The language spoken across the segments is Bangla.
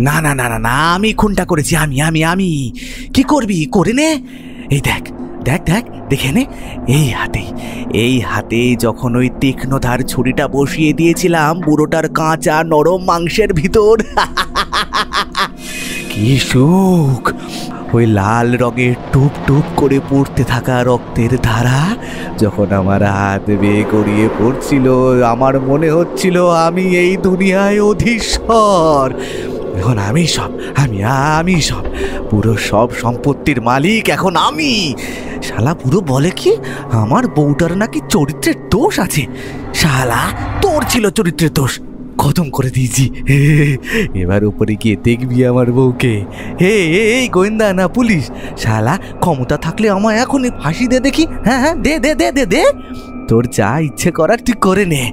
না না না না না, আমি খুনটা করেছি, আমি আমি আমি কি করবি, করে নে। এই দেখ দেখ দেখ, দেখে নে, এই হাতে যখন ওই তীক্ষ্ণধার ছুরিটা বসিয়ে দিয়েছিলাম বুড়োটার কাঁচা নরম মাংসের ভিতর, কি সুখ! ওই লাল রঙের টুপ টুপ করে পড়তে থাকা রক্তের ধারা যখন আমার হাত বেয়ে গড়িয়ে পড়ছিল, আমার মনে হচ্ছিল আমি এই দুনিয়ায় অধীশ্বর। এখন আমি সব পুরো সব সম্পত্তির মালিক এখন আমি। শালা পুরো বলে কি আমার বউটার নাকি চরিত্রের দোষ আছে। শালা তোর ছিল চরিত্রের দোষ, খতম করে দিয়েছি। এবার উপরে গিয়ে দেখবি আমার বউকে। এই গোয়েন্দা না পুলিশ, শালা ক্ষমতা থাকলে আমায় এখনই ফাঁসি দে দেখি। হ্যাঁ হ্যাঁ, দে দে দে দে দে, তোর যা ইচ্ছে করার তুই করে নে,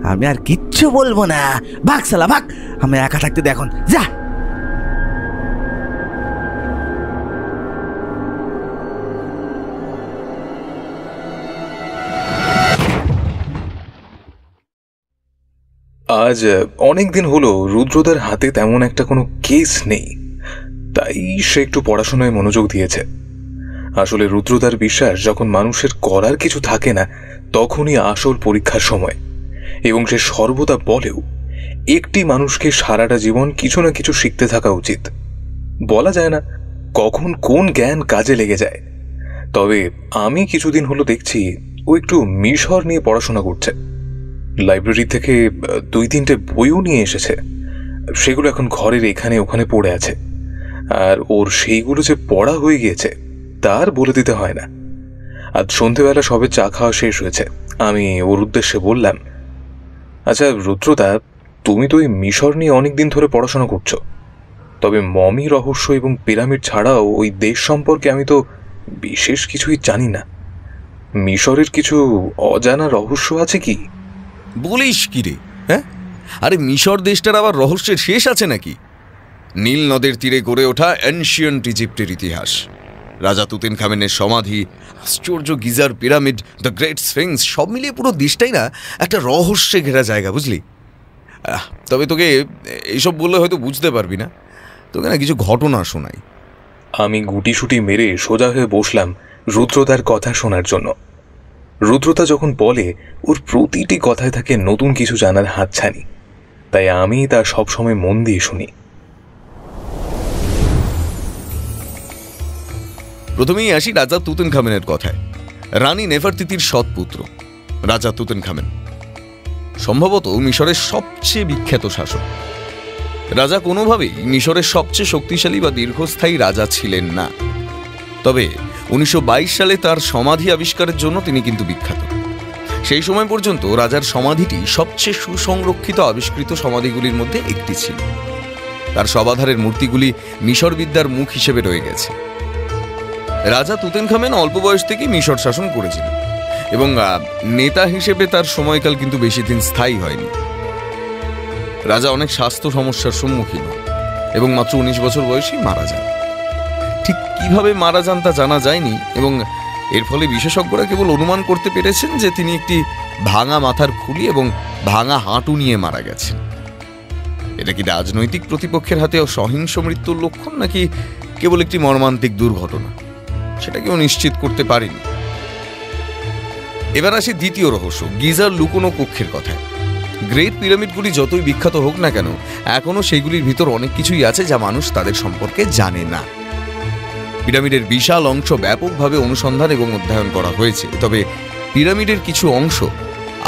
আমি আর কিচ্ছু বলবো না। ভাগ শালা ভাগ, আমি একা থাকতে দে এখন, যা। আজ অনেক দিন হলো রুদ্রদার হাতে তেমন একটা কোনো কেস নেই, তাই সে একটু পড়াশোনায় মনোযোগ দিয়েছে। আসলে রুদ্রদার বিশ্বাস যখন মানুষের করার কিছু থাকে না তখনই আসল পরীক্ষার সময়, এবং সে সর্বদা বলেও একটি মানুষকে সারাটা জীবন কিছু না কিছু শিখতে থাকা উচিত। বলা যায় না কখন কোন জ্ঞান কাজে লেগে যায়। তবে আমি কিছুদিন হলো দেখছি ও একটু মিশর নিয়ে পড়াশোনা করছে। লাইব্রেরি থেকে 2-3টে বইও নিয়ে এসেছে, সেগুলো এখন ঘরের এখানে ওখানে পড়ে আছে। আর ওর সেইগুলো যে পড়া হয়ে গিয়েছে তার বলে দিতে হয় না। আজ সন্ধেবেলা সবে চা খাওয়া শেষ হয়েছে, আমি ওর উদ্দেশ্যে বললাম, আচ্ছা রুদ্রদা, তুমি তো ওই মিশর নিয়ে অনেকদিন ধরে পড়াশোনা করছো, তবে মমি রহস্য এবং পিরামিড ছাড়াও ওই দেশ সম্পর্কে আমি তো বিশেষ কিছুই জানি না। মিশরের কিছু অজানা রহস্য আছে কি? বলিস কি রে? হ্যাঁ, আরে মিশর দেশটার আবার রহস্যের শেষ আছে নাকি? নীল নদের তীরে গড়ে ওঠা এনশিয়েন্ট ইজিপ্টের ইতিহাস, রাজা তুতেনখামেনের সমাধি, আশ্চর্য geyser pyramid, the great Sphinx, সব মিলিয়ে পুরো দেশটাই না একটা রহস্যে ঘেরা জায়গা, বুঝলি? তবে তোকে এইসব বললে হয়তো বুঝতে পারবি না, তোকে না কিছু ঘটনা শোনাই। আমি গুটিসুটি মেরে সোজা হয়ে বসলাম রুদ্রদার কথা শোনার জন্য। রুদ্রদা যখন বলে ওর প্রতিটি কথায় থাকে নতুন কিছু জানার হাতছানি, তাই আমি তা সবসময় মন দিয়ে শুনি। প্রথমেই আসি রাজা তুতেনখামেনের কথায়। রানী নেফারতিতির সৎপুত্র রাজা তুতেনখামেন সম্ভবত মিশরের সবচেয়ে বিখ্যাত শাসক। রাজা কোনোভাবেই মিশরের সবচেয়ে শক্তিশালী বা দীর্ঘস্থায়ী রাজা ছিলেন না, তবে 1922 সালে তার সমাধি আবিষ্কারের জন্য তিনি কিন্তু বিখ্যাত। সেই সময় পর্যন্ত রাজার সমাধিটি সবচেয়ে সুসংরক্ষিত আবিষ্কৃত সমাধিগুলির মধ্যে একটি ছিল। তার সবাধারের মূর্তিগুলি মিশর বিদ্যার মুখ হিসেবে রয়ে গেছে। রাজা তুতেনখামেন অল্প বয়স থেকেই মিশর শাসন করেছিলেন এবং নেতা হিসেবে তার সময়কাল কিন্তু বেশি দিন স্থায়ী হয়নি। রাজা অনেক স্বাস্থ্য সমস্যার সম্মুখীন হন এবং মাত্র 19 বছর বয়সেই মারা যান। ঠিক কিভাবে মারা যান তা জানা যায়নি এবং এর ফলে বিশেষজ্ঞরা কেবল অনুমান করতে পেরেছেন যে তিনি একটি ভাঙা মাথার খুলি এবং ভাঙা হাঁটু নিয়ে মারা গেছেন। এটা কি রাজনৈতিক প্রতিপক্ষের হাতে সহিংস মৃত্যুর লক্ষণ নাকি কেবল একটি মর্মান্তিক দুর্ঘটনা, সেটা কেউ নিশ্চিত করতে পারেনি। এবার আসে দ্বিতীয় রহস্য, গিজার লুকোনো কক্ষের কথায়। গ্রেট পিরামিডগুলি যতই বিখ্যাত হোক না কেন, এখনো সেগুলির ভিতর অনেক কিছুই আছে যা মানুষ তাদের সম্পর্কে জানে না। পিরামিডের বিশাল অংশ ব্যাপকভাবে অনুসন্ধান এবং অধ্যয়ন করা হয়েছে, তবে পিরামিডের কিছু অংশ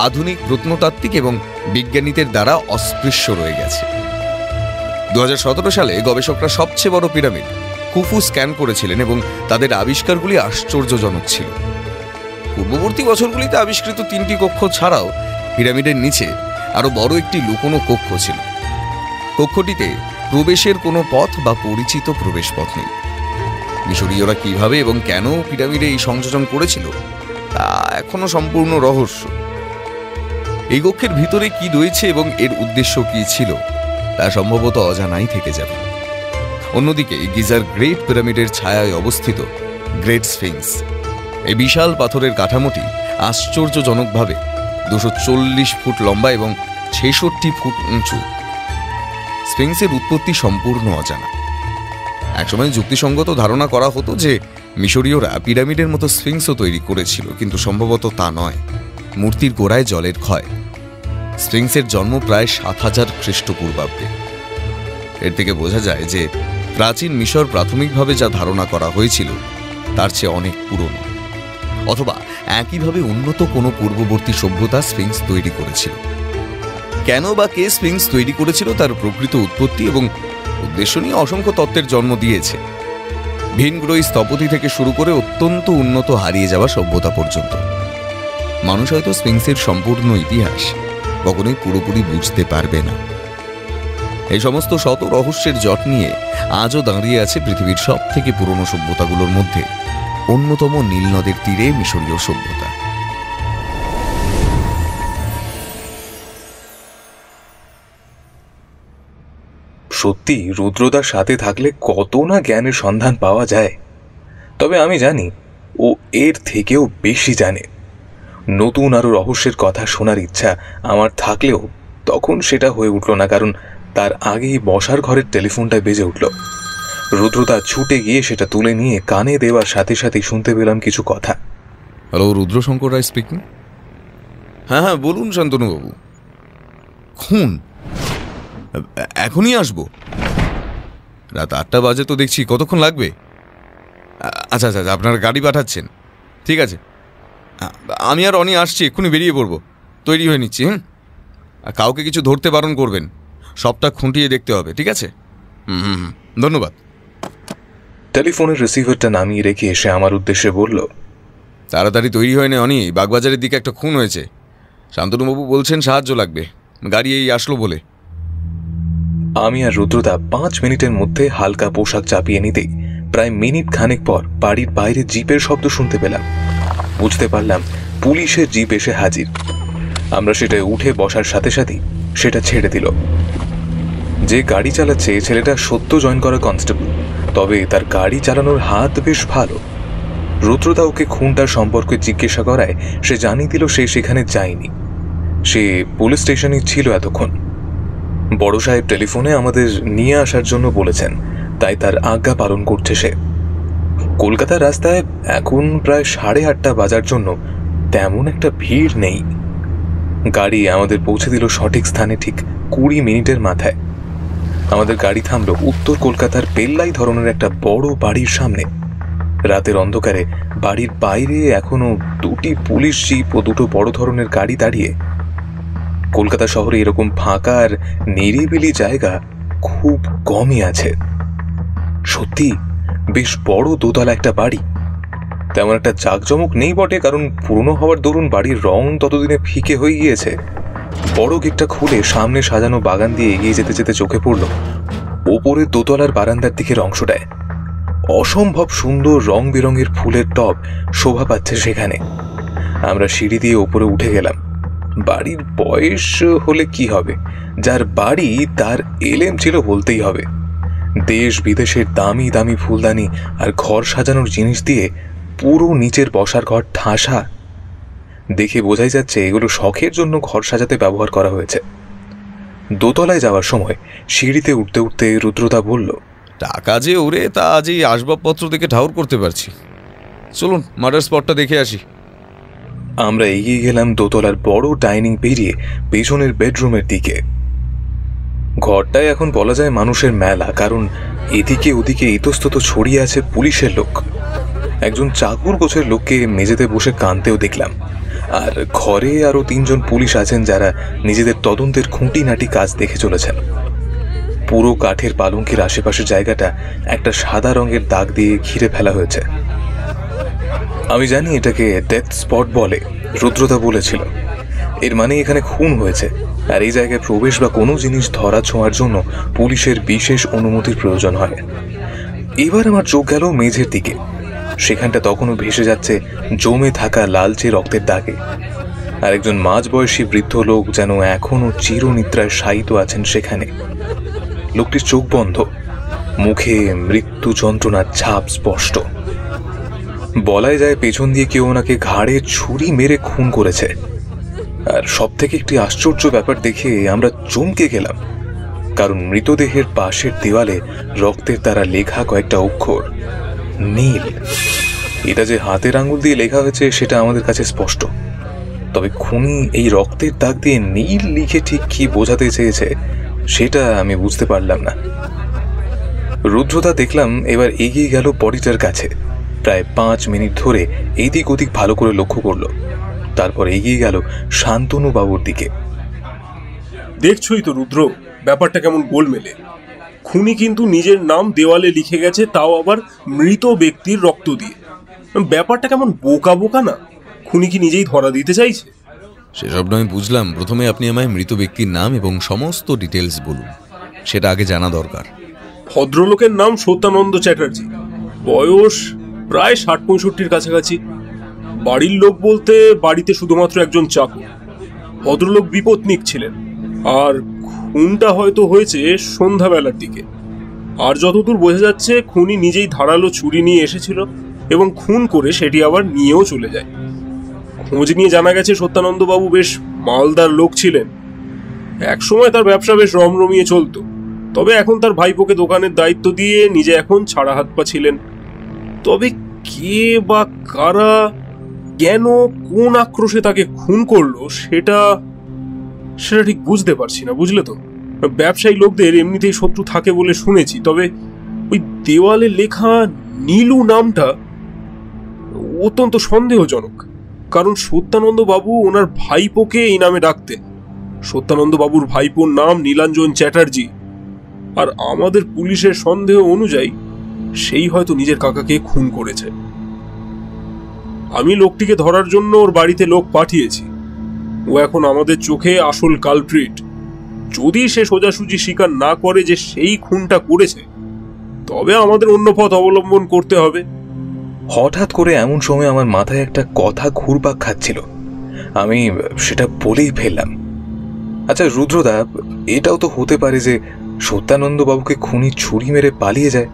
আধুনিক প্রত্নতাত্ত্বিক এবং বিজ্ঞানীদের দ্বারা অস্পৃশ্য রয়ে গেছে। 2017 সালে গবেষকরা সবচেয়ে বড় পিরামিড খুফু স্ক্যান করেছিলেন এবং তাদের আবিষ্কারগুলি আশ্চর্যজনক ছিল। পূর্ববর্তী বছরগুলিতে আবিষ্কৃত 3টি কক্ষ ছাড়াও পিরামিডের নিচে আরো বড় একটি লুকোনো কক্ষ ছিল। কক্ষটিতে প্রবেশের কোনো পথ বা পরিচিত প্রবেশ পথ নেই। মিশরীয়রা কিভাবে এবং কেন পিরামিডে এই সংযোজন করেছিল তা এখনো সম্পূর্ণ রহস্য। এই কক্ষের ভিতরে কি রয়েছে এবং এর উদ্দেশ্য কি ছিল তা সম্ভবত অজানাই থেকে যাবে। অন্যদিকে গিজার গ্রেট পিরামিডের ছায়ায় অবস্থিত গ্রেট স্ফিংস, এই বিশাল পাথরের কাঠামোটি আশ্চর্যজনকভাবে 240 ফুট লম্বা এবং 66 ফুট উঁচু। স্ফিংসের উৎপত্তি সম্পূর্ণ অজানা। একসময় যুক্তিসঙ্গত ধারণা করা হতো যে মিশরীয়রা পিরামিডের মতো স্ফিংসও তৈরি করেছিল, কিন্তু সম্ভবত তা নয়। মূর্তির গোড়ায় জলের ক্ষয়। স্ফিংসের জন্ম প্রায় ৭,০০০ খ্রিস্টপূর্বাব্দে। এর থেকে বোঝা যায় যে প্রাচীন মিশর প্রাথমিকভাবে যা ধারণা করা হয়েছিল তার চেয়ে অনেক পুরনো, অথবা একইভাবে উন্নত কোনো পূর্ববর্তী সভ্যতা স্ফিংস তৈরি করেছিল। কেন বা কে স্ফিংস তৈরি করেছিল তার প্রকৃত উৎপত্তি এবং উদ্দেশ্য নিয়ে অসংখ্য তত্ত্বের জন্ম দিয়েছে, ভিনগ্রহী স্থপতি থেকে শুরু করে অত্যন্ত উন্নত হারিয়ে যাওয়া সভ্যতা পর্যন্ত। মানুষ হয়তো স্ফিংসের সম্পূর্ণ ইতিহাস কখনোই পুরোপুরি বুঝতে পারবে না। এই সমস্ত শত রহস্যের জট নিয়ে আজও দাঁড়িয়ে আছে পৃথিবীর সব থেকে পুরনো সভ্যতাগুলোর মধ্যে অন্যতম নীল নদের তীরে মিশরীয় সভ্যতা। সত্যি রুদ্রদার সাথে থাকলে কত না জ্ঞানের সন্ধান পাওয়া যায়। তবে আমি জানি ও এর থেকেও বেশি জানে। নতুন আরো রহস্যের কথা শোনার ইচ্ছা আমার থাকলেও তখন সেটা হয়ে উঠল না, কারণ তার আগেই বসার ঘরের টেলিফোনটা বেজে উঠল। রুদ্রদা ছুটে গিয়ে সেটা তুলে নিয়ে কানে দেওয়ার সাথে সাথেই শুনতে পেলাম কিছু কথা। হ্যালো, রুদ্রশঙ্কর রায় স্পিকিং। হ্যাঁ হ্যাঁ, বলুন শান্তনুবাবু। খুন? এখনই আসবো? রাত ৮টা বাজে তো দেখছি, কতক্ষণ লাগবে? আচ্ছা আচ্ছা, আপনারা গাড়ি পাঠাচ্ছেন? ঠিক আছে, আমি আর অনি আসছি, এক্ষুনি বেরিয়ে পড়বো। তৈরি হয়ে নিচ্ছি। আর কাউকে কিছু ধরতে বারণ করবেন, সবটা খুঁটিয়ে দেখতে হবে, ঠিক আছে? হুম, ধন্যবাদ। টেলিফোনের রিসিভারটা নামিয়ে রেখে এসে আমার উদ্দেশ্যে বলল, তাড়াতাড়ি তৈরি হয় না অনি, বাগবাজারের দিকে একটা খুন হয়েছে। শান্তনুবাবু বলছেন সাহায্য লাগবে, গাড়ি এই আসলো বলে। আমি আর রুদ্রদা 5 মিনিটের মধ্যে হালকা পোশাক চাপিয়ে নিতেই প্রায় মিনিট খানেক পর বাড়ির বাইরে জিপের শব্দ শুনতে পেলাম। বুঝতে পারলাম পুলিশের জিপ এসে হাজির। আমরা সেটায় উঠে বসার সাথে সাথেই সেটা ছেড়ে দিল। যে গাড়ি চালাচ্ছে ছেলেটা সদ্য জয়েন করা কনস্টেবল, তবে তার গাড়ি চালানোর হাত বেশ ভালো। রুদ্রদা ওকে খুনটার সম্পর্কে জিজ্ঞাসা করায় সে জানিয়ে দিল সে সেখানে যায়নি, সে পুলিশ স্টেশনে ছিল এতক্ষণ। বড় সাহেব টেলিফোনে আমাদের নিয়ে আসার জন্য বলেছেন, তাই তার আজ্ঞা পালন করছে সে। কলকাতার রাস্তায় এখন প্রায় 8:30 বাজার জন্য তেমন একটা ভিড় নেই। গাড়ি আমাদের পৌঁছে দিল সঠিক স্থানে ঠিক 20 মিনিটের মাথায়। আমাদের গাড়ি থামলো উত্তর কলকাতার পেল্লাই ধরনের একটা বড় বাড়ির সামনে। রাতের অন্ধকারে বাড়ির বাইরে এখনো 2টি পুলিশ জিপ ও 2টো বড় ধরনের গাড়ি দাঁড়িয়ে। কলকাতা শহরে এরকম ফাঁকা আর নিরিবিলি জায়গা খুব কমই আছে। সত্যি বেশ বড় দোতলা একটা বাড়ি। তেমন একটা জাঁকজমক নেই বটে, কারণ পুরনো হওয়ার দরুন বাড়ির রং ততদিনে ফিকে হয়ে গিয়েছে। বড় গেটটা খুলে সামনে সাজানো বাগান দিয়ে এগিয়ে যেতে যেতে চোখে পড়ল ওপরের দোতলার বারান্দার দিকের অংশটায়। অসম্ভব সুন্দর রং বেরঙের ফুলের টব শোভা পাচ্ছে সেখানে। আমরা সিঁড়ি দিয়ে ওপরে উঠে গেলাম। বাড়ির বয়স হলে কি হবে, যার বাড়ি তার এলেম ছিল বলতেই হবে। দেশ বিদেশের দামি দামি ফুলদানি আর ঘর সাজানোর জিনিস দিয়ে পুরো নিচের বসার ঘর ঠাসা। দেখে বোঝাই যাচ্ছে এগুলো শখের জন্য ঘর সাজাতে ব্যবহার করা হয়েছে। দোতলায় যাওয়ার সময় সিঁড়িতে উঠতে উঠতে রুদ্রদা বলল, টাকা যে ওরে তা আজ এই আসবাবপত্র দেখে ঠাউর করতে পারছি। চলুন মার্ডার স্পটটা দেখে আসি। আমরা এগিয়ে গেলাম দোতলার বড় ডাইনিং পেরিয়ে পেছনের বেডরুমের দিকে। ঘরটায় এখন বলা যায় মানুষের মেলা, কারণ এদিকে ওদিকে ইতস্তত ছড়িয়ে আছে পুলিশের লোক। একজন চাকুর গোছের লোককে মেঝেতে বসে কাঁদতেও দেখলাম। আর ঘরে আরো 3 জন পুলিশ আছেন যারা নিজেদের তদন্তের খুঁটিনাটি কাজ দেখে চলেছেন। পুরো কাঠের পালঙ্কের আশেপাশের জায়গাটা একটা সাদা রঙের দাগ দিয়ে ঘিরে ফেলা হয়েছে। আমি জানি এটাকে ডেথ স্পট বলে, রুদ্রদা বলেছিল। এর মানে এখানে খুন হয়েছে, আর এই জায়গায় প্রবেশ বা কোনো জিনিস ধরা ছোঁয়ার জন্য পুলিশের বিশেষ অনুমতির প্রয়োজন হয়। এবার আমার চোখ গেল মেঝের দিকে। সেখানটা তখনও ভেসে যাচ্ছে জমে থাকা লালচে রক্তের দাগে। আর একজন মাঝবয়সী বৃদ্ধ লোক যেন এখনো চিরনিদ্রায় শায়িত আছেন সেখানে। লোকটির চোখ বন্ধ, মুখে মৃত্যু যন্ত্রণার ছাপ স্পষ্ট। বলাই যায় পেছন দিয়ে কেউ ওনাকে ঘাড়ে ছুরি মেরে খুন করেছে। আর সব থেকে একটি আশ্চর্য ব্যাপার দেখে আমরা চমকে গেলাম। কারণ মৃতদেহের পাশের দেওয়ালে রক্তের দ্বারা লেখা কয়েকটা অক্ষর নীল। এটা যে হাতের আঙুল দিয়ে লেখা হয়েছে সেটা আমাদের কাছে স্পষ্ট, তবে খুনি এই রক্তের দাগ দিয়ে নীল লিখে ঠিক কি বোঝাতে চেয়েছে সেটা আমি বুঝতে পারলাম না। রুদ্রদা দেখলাম এবার এগিয়ে গেল বডিটার কাছে, প্রায় 5 মিনিট ধরে এদিক ওদিক ভালো করে লক্ষ্য করলো, তারপর এগিয়ে গেল শান্তনু বাবুর দিকে। দেখছই তো রুদ্র, ব্যাপারটা কেমন গোলমেলে। খুনি কিন্তু নিজের নাম দেওয়ালে লিখে গেছে, তাও আবার মৃত ব্যক্তির রক্ত দিয়ে। ব্যাপারটা কেমন বোকা বোকা না? খুনি কি নিজেই ধরা দিতে চাইছে? সেসব নয় বুঝলাম, প্রথমে আপনি আমায় মৃত ব্যক্তির নাম এবং সমস্ত ডিটেলস বলুন, সেটা আগে জানা দরকার। ভদ্রলোকের নাম সত্যানন্দ চ্যাটার্জি, বয়স প্রায় 60-65 কাছাকাছি। বাড়ির লোক বলতে বাড়িতে শুধুমাত্র একজন চাকর। ভদ্রলোক বিপত্নিক ছিলেন, আর খুনটা হয়তো হয়েছে সন্ধ্যাবেলার দিকে। আর যতদূর বোঝা যাচ্ছে খুনি নিজেই ধারালো ছুরি নিয়ে এসেছিল এবং খুন করে সেটি আবার নিয়েও চলে যায়। খোঁজ নিয়ে জানা গেছে সত্যানন্দবাবু বেশ মালদার লোক ছিলেন। একসময় তার ব্যবসা বেশ রমরমিয়ে চলত, তবে এখন তার ভাইপোকে দোকানের দায়িত্ব দিয়ে নিজে এখন ছাড়া হাত পা ছিলেন। তবে কে বা কারা, কেন, কোন আক্রোশে তাকে খুন করলো সেটা ঠিক বুঝতে পারছি না, বুঝলে তো। ব্যবসায়ী লোকদের এমনিতেই শত্রু থাকে বলে শুনেছি, তবে ওই দেওয়ালে লেখা নীলু নামটা অত্যন্ত সন্দেহজনক, কারণ সত্যানন্দ বাবু ওনার ভাইপোকে এই নামে ডাকতেন। সত্যানন্দ বাবুর ভাইপোর নাম নীলাঞ্জন চ্যাটার্জি, আর আমাদের পুলিশের সন্দেহ অনুযায়ী সেই হয়তো নিজের কাকাকে খুন করেছে। আমি লোকটিকে ধরার জন্য ওর বাড়িতে লোক পাঠিয়েছি। ও এখন আমাদের চোখে আসল কালপ্রিট। যদি সে সোজাসুজি স্বীকার না করে যে সেই খুনটা করেছে, তবে আমাদের অন্য পথ অবলম্বন করতে হবে। হঠাৎ করে এমন সময় আমার মাথায় একটা কথা ঘুরপাক খাচ্ছিল, আমি সেটা বলেই ফেললাম। আচ্ছা রুদ্রদা, এটাও তো হতে পারে যে সত্যানন্দ বাবুকে খুনি ছুরি মেরে পালিয়ে যায়,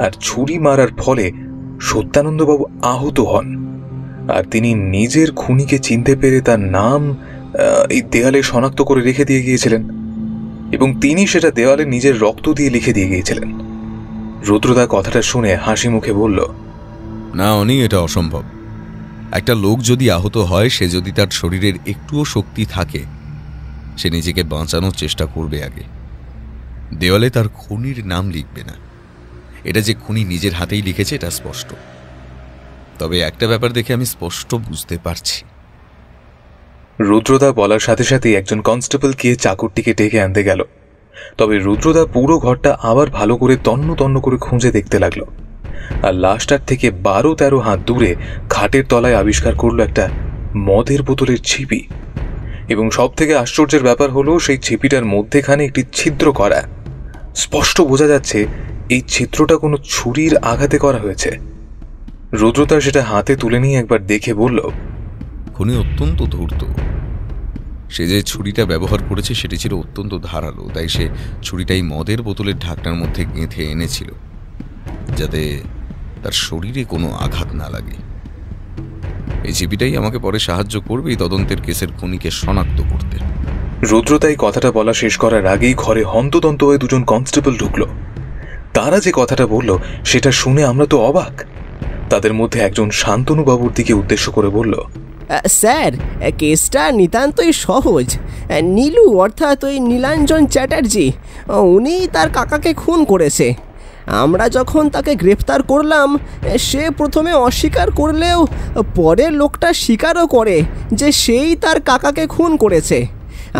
আর ছুরি মারার ফলে সত্যানন্দ বাবু আহত হন, আর তিনি নিজের খুনিকে চিনতে পেরে তার নাম এই দেয়ালে শনাক্ত করে রেখে দিয়ে গিয়েছিলেন, এবং তিনি সেটা দেওয়ালে নিজের রক্ত দিয়ে লিখে দিয়ে গিয়েছিলেন। রুদ্রদা কথাটা শুনে হাসি মুখে বলল, না অনি, এটা অসম্ভব। একটা লোক যদি আহত হয়, সে যদি তার শরীরের একটুও শক্তি থাকে, সে নিজেকে বাঁচানোর চেষ্টা করবে আগে। দেওয়ালে তার খুনির নাম লিখবে না। এটা যে খুনি নিজের হাতেই লিখেছে এটা স্পষ্ট। তবে একটা ব্যাপার দেখে আমি স্পষ্ট বুঝতে পারছি। রুদ্রদা বলার সাথে সাথে একজন কনস্টেবল গিয়ে চাকরটিকে ডেকে আনতে গেল। তবে রুদ্রদা পুরো ঘরটা আবার ভালো করে তন্ন তন্ন করে খুঁজে দেখতে লাগলো, আর লাশটার থেকে 12-13 হাত দূরে খাটের তলায় আবিষ্কার করলো একটা মদের বোতলের ছিপি, এবং সব থেকে আশ্চর্যের ব্যাপার হলো সেই ছিপিটার মধ্যেখানে একটি ছিদ্র করা। স্পষ্ট বোঝা যাচ্ছে এই ছিদ্রটা কোনো ছুরির আঘাতে করা হয়েছে। রুদ্রদা সেটা হাতে তুলে নিয়ে একবার দেখে বলল, খুনি অত্যন্ত ধূর্ত। সে যে ছুরিটা ব্যবহার করেছে সেটি ছিল অত্যন্ত ধারালো, তাই সে ছুরিটাই মদের বোতলের ঢাকনার মধ্যে গেঁথে এনেছিল, যাতে তার শরীরে কোনো আঘাত না লাগে। এই ছিপিটাই আমাকে পরে সাহায্য করবে এই তদন্তের কেসের খুনিকে শনাক্ত করতে। রুদ্রতাই কথাটা বলা শেষ করার আগেই ঘরে হন্তদন্ত হয়ে দুজন কনস্টেবল ঢুকলো। তারা যে কথাটা বলল সেটা শুনে আমরা তো অবাক। তাদের মধ্যে একজন শান্তনু বাবুর দিকে উদ্দেশ্য করে বলল, স্যার, কেসটা নিতান্তই সহজ। নীলু অর্থাৎ ওই নীলাঞ্জন চ্যাটার্জি, উনি তার কাকাকে খুন করেছে। আমরা যখন তাকে গ্রেফতার করলাম, সে প্রথমে অস্বীকার করলেও পরে লোকটা স্বীকারও করে যে সেই তার কাকাকে খুন করেছে।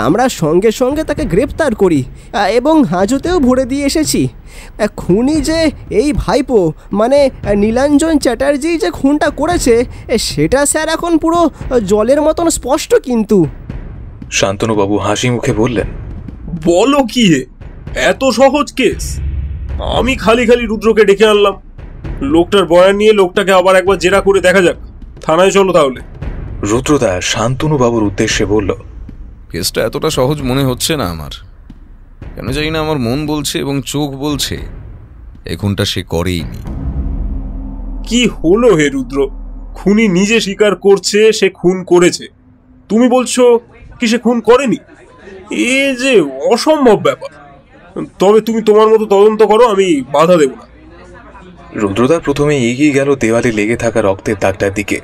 আমরা সঙ্গে সঙ্গে তাকে গ্রেফতার করি এবং হাজতেও ভরে দিয়ে এসেছি। খুনি যে এই ভাইপো মানে নীলাঞ্জন চ্যাটার্জি যে খুনটা করেছে সেটা স্যার এখন পুরো জলের মতন স্পষ্ট। কিন্তু শান্তনুবাবু হাসি মুখে বললেন, বলো কি এত সহজ কেস? আমি খালি খালি রুদ্রকে ডেকে আনলাম। লোকটার বয়ান নিয়ে লোকটাকে আবার একবার জেরা করে দেখা যাক। থানায় চলো তাহলে। রুদ্রদা শান্তনুবাবুর উদ্দেশ্যে বলল, কেসটা এতটা সহজ মনে হচ্ছে না আমার। কেন জানি না আমার মন বলছে এবং চোখ বলছে এই খুনটা সে করেইনি। কি হলো হে রুদ্র? খুনি নিজে স্বীকার করছে সে খুন করেছে, তুমি বলছো কি সে খুন করেনি? এ যে অসম্ভব ব্যাপার। তবে তুমি তোমার মতো তদন্ত করো, আমি বাধা দেব না। রুদ্রদা প্রথমে এগিয়ে গেল দেওয়ালে লেগে থাকা রক্তের দাগটার দিকে,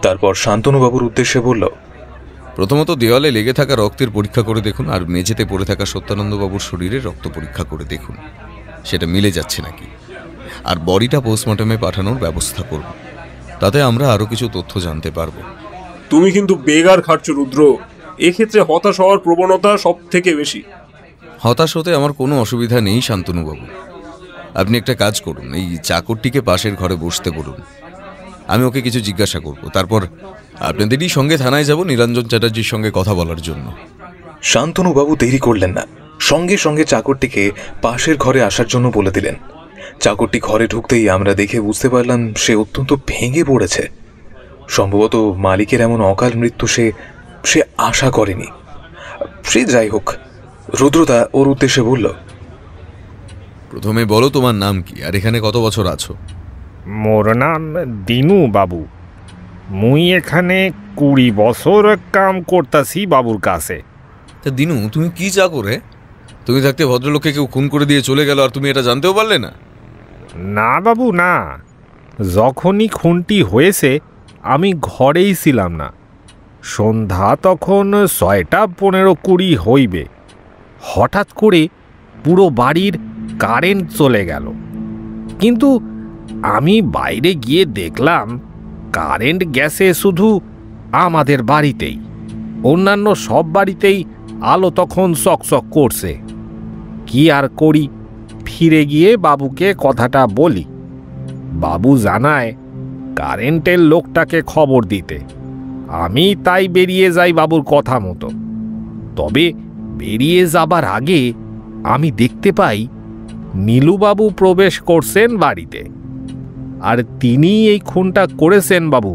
তারপর শান্তনুবাবুর উদ্দেশ্যে বলল, প্রথমত দেওয়ালে লেগে থাকা রক্তের পরীক্ষা করে দেখুন, আর মেঝেতে পড়ে থাকা সত্যানন্দবাবুর শরীরে রক্ত পরীক্ষা করে দেখুন সেটা মিলে যাচ্ছে নাকি, আর বডিটা পোস্টমর্টমে পাঠানোর ব্যবস্থা করব। তাতে আমরা আরও কিছু তথ্য জানতে পারবো। তুমি কিন্তু বেগার খাটছো রুদ্র, এক্ষেত্রে হতাশ হওয়ার প্রবণতা সব থেকে বেশি। হতাশ হতে আমার কোনো অসুবিধা নেই শান্তনুবাবু। আপনি একটা কাজ করুন, এই চাকরটিকে পাশের ঘরে বসতে বলুন, আমি ওকে কিছু জিজ্ঞাসা করব, তারপর আপনাদেরই সঙ্গে থানায় যাব নীলাঞ্জন চ্যাটার্জির সঙ্গে কথা বলার জন্য। শান্তনুবাবু দেরি করলেন না, সঙ্গে সঙ্গে চাকরটিকে পাশের ঘরে আসার জন্য বলে দিলেন। চাকরটি ঘরে ঢুকতেই আমরা দেখে বুঝতে পারলাম সে অত্যন্ত ভেঙে পড়েছে। সম্ভবত মালিকের এমন অকাল মৃত্যু সে আশা করেনি। সে যাই হোক, রুদ্রদা ওর উদ্দেশ্যে বলল, প্রথমে বলো তোমার নাম কি, আর এখানে কত বছর আছো? মোর নাম দিনু বাবু। মুই এখানে 20 বছর কাম করতাছি বাবুর কাছে। তা দিনু, তুমি কি চাকর? তুমি থাকতে ভদ্রলোককে কেউ খুন করে দিয়ে চলে গেল আর তুমি এটা জানতেও পারলে না? না বাবু না, যখনই খুনটি হয়েছে আমি ঘরেই ছিলাম না। সন্ধ্যা তখন 6:15-20 হইবে। হঠাৎ করে পুরো বাড়ির কারেন্ট চলে গেল, কিন্তু আমি বাইরে গিয়ে দেখলাম কারেন্ট গেছে শুধু আমাদের বাড়িতেই, অন্যান্য সব বাড়িতেই আলো তখন চকচক করছে। কি আর করি, ফিরে গিয়ে বাবুকে কথাটা বলি। বাবু জানায় কারেন্টের লোকটাকে খবর দিতে। আমি তাই বেরিয়ে যাই বাবুর কথা মতো। তবে বেরিয়ে যাবার আগে আমি দেখতে পাই নীলুবাবু প্রবেশ করছেন বাড়িতে, আর তিনি এই খুনটা করেছেন বাবু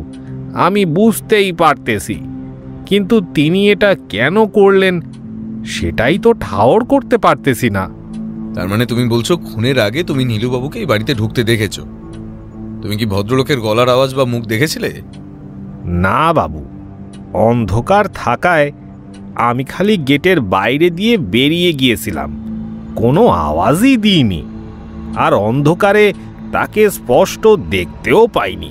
আমি বুঝতেই পারতেছি, কিন্তু তিনি এটা কেন করলেন সেটাই তো ঠাওর করতে পারতেছি না। তার মানে তুমি বলছো খুনের আগে তুমি নীলুবাবুকে এই বাড়িতে ঢুকতে দেখেছো? তুমি কি ভদ্রলোকের গলার আওয়াজ বা মুখ দেখেছিলে? না বাবু, অন্ধকার থাকায় আমি খালি গেটের বাইরে দিয়ে বেরিয়ে গিয়েছিলাম, কোনো আওয়াজই দিইনি, আর অন্ধকারে তাকে স্পষ্ট দেখতেও পাইনি।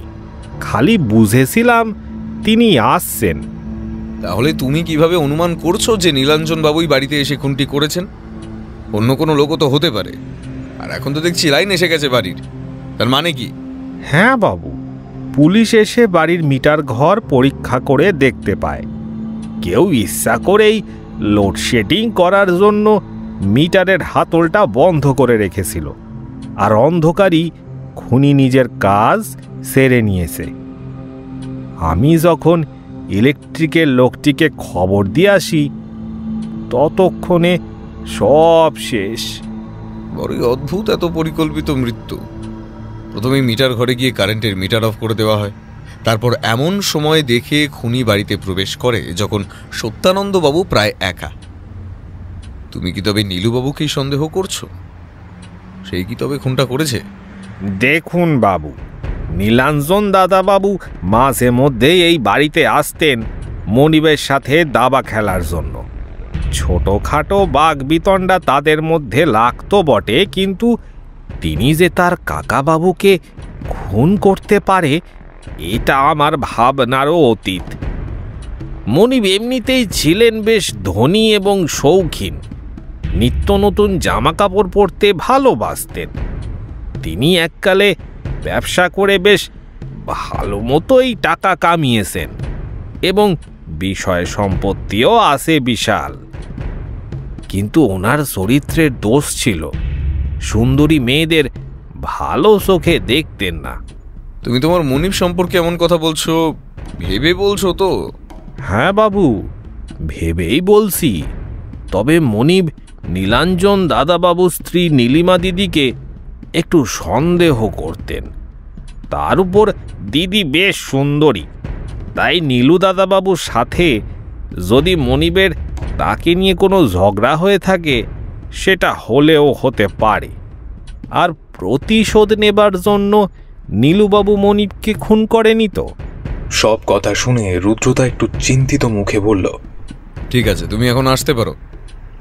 খালি বুঝেছিলাম তিনি আসছেন। তাহলে তুমি কিভাবে অনুমান করছো যে নীলাঞ্জন বাবুই বাড়িতে এসে খুনটি করেছেন? অন্য কোনো লোকও তো হতে পারে। আর এখন তো দেখছি লাইন এসে গেছে বাড়ির, তার মানে কি? হ্যাঁ বাবু, পুলিশ এসে বাড়ির মিটার ঘর পরীক্ষা করে দেখতে পায় কেউ ইচ্ছা করেই লোডশেডিং করার জন্য মিটারের হাতলটা বন্ধ করে রেখেছিল, আর অন্ধকারই খুনি নিজের কাজ সেরে নিয়েছে। আমি যখন ইলেকট্রিকের লোকটিকে খবর দিয়ে আসি ততক্ষণে সব শেষ। বড়ই অদ্ভুত এত পরিকল্পিত মৃত্যু। প্রথমে মিটার ঘরে গিয়ে কারেন্টের মিটার অফ করে দেওয়া হয়, তারপর এমন সময় দেখে খুনি বাড়িতে প্রবেশ করে যখন সত্যানন্দবাবু প্রায় একা। তুমি কি তবে নীলুবাবুকেই সন্দেহ করছো? সেই কি তবে খুনটা করেছে? দেখুন বাবু, নীলাঞ্জন দাদাবাবু মাঝে মধ্যে এই বাড়িতে আসতেন মনিবের সাথে দাবা খেলার জন্য। ছোটখাটো বাঘ বিতণ্ডা তাদের মধ্যে লাগতো বটে, কিন্তু তিনি যে তার কাকাবাবুকে খুন করতে পারে এটা আমার ভাবনারও অতীত। মনিব এমনিতেই ছিলেন বেশ ধনী এবং শৌখিন, নিত্য নতুন জামা কাপড় পরতে ভালোবাসতেন। তিনি এককালে ব্যবসা করে বেশ ভালো মতোই টাকা কামিয়েছেন এবং বিষয় সম্পত্তিও আছে বিশাল। কিন্তু ওনার চরিত্রের দোষ ছিল, সুন্দরী মেয়েদের ভালো চোখে দেখতেন না। তুমি তোমার মনিব সম্পর্কে এমন কথা বলছো, ভেবে বলছো তো? হ্যাঁ বাবু, ভেবেই বলছি। তবে মনিব নীলাঞ্জন দাদাবাবুর স্ত্রী নীলিমা দিদিকে একটু সন্দেহ করতেন। তার উপর দিদি বেশ সুন্দরী, তাই নীলু দাদাবাবুর সাথে যদি মনিবের তাকে নিয়ে কোনো ঝগড়া হয়ে থাকে সেটা হলেও হতে পারে, আর প্রতিশোধ নেবার জন্য নীলুবাবু মনিবকে খুন করেনি তো। সব কথা শুনে রুদ্রদা একটু চিন্তিত মুখে বলল, ঠিক আছে, তুমি এখন আসতে পারো।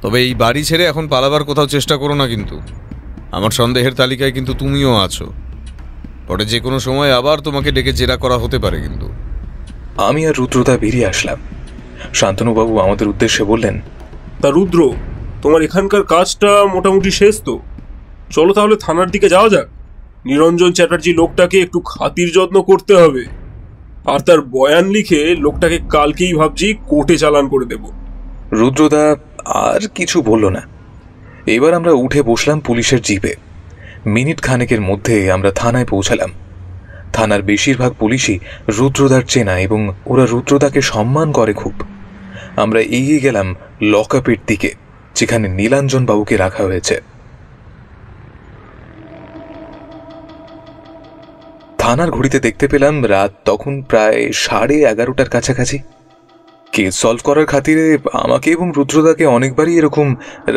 তবে এই বাড়ি ছেড়ে এখন পালাবার কোথাও চেষ্টা করো না, কিন্তু আমার সন্দেহের তালিকায় কিন্তু তুমিও আছো। পরে যে কোনো সময় আবার তোমাকে ডেকে জেরা করা হতে পারে। কিন্তু আমি আর রুদ্রদা বেরিয়ে আসলাম। শান্তনুবাবু আমাদের উদ্দেশ্যে বললেন, তা রুদ্র, তোমার এখানকার কাজটা মোটামুটি শেষ তো? চলো তাহলে থানার দিকে যাওয়া যাক। নিরঞ্জন চ্যাটার্জি লোকটাকে একটু খাতির যত্ন করতে হবে, আর তার বয়ান লিখে লোকটাকে কালকেই ভাবছি কোর্টে চালান করে দেব। রুদ্রদা আর কিছু বলল না। এবার আমরা উঠে বসলাম পুলিশের জিপে। মিনিট খানেকের মধ্যে আমরা থানায় পৌঁছালাম। থানার বেশিরভাগ পুলিশই রুদ্রদার চেনা এবং ওরা রুদ্রদাকে সম্মান করে খুব। আমরা এগিয়ে গেলাম লকআপের দিকে, যেখানে নীলাঞ্জন বাবুকে রাখা হয়েছে। থানার ঘড়িতে দেখতে পেলাম রাত তখন প্রায় 11:30টার কাছাকাছি। কেস সলভ করার খাতিরে আমাকে এবং রুদ্রদাকে অনেকবারই এরকম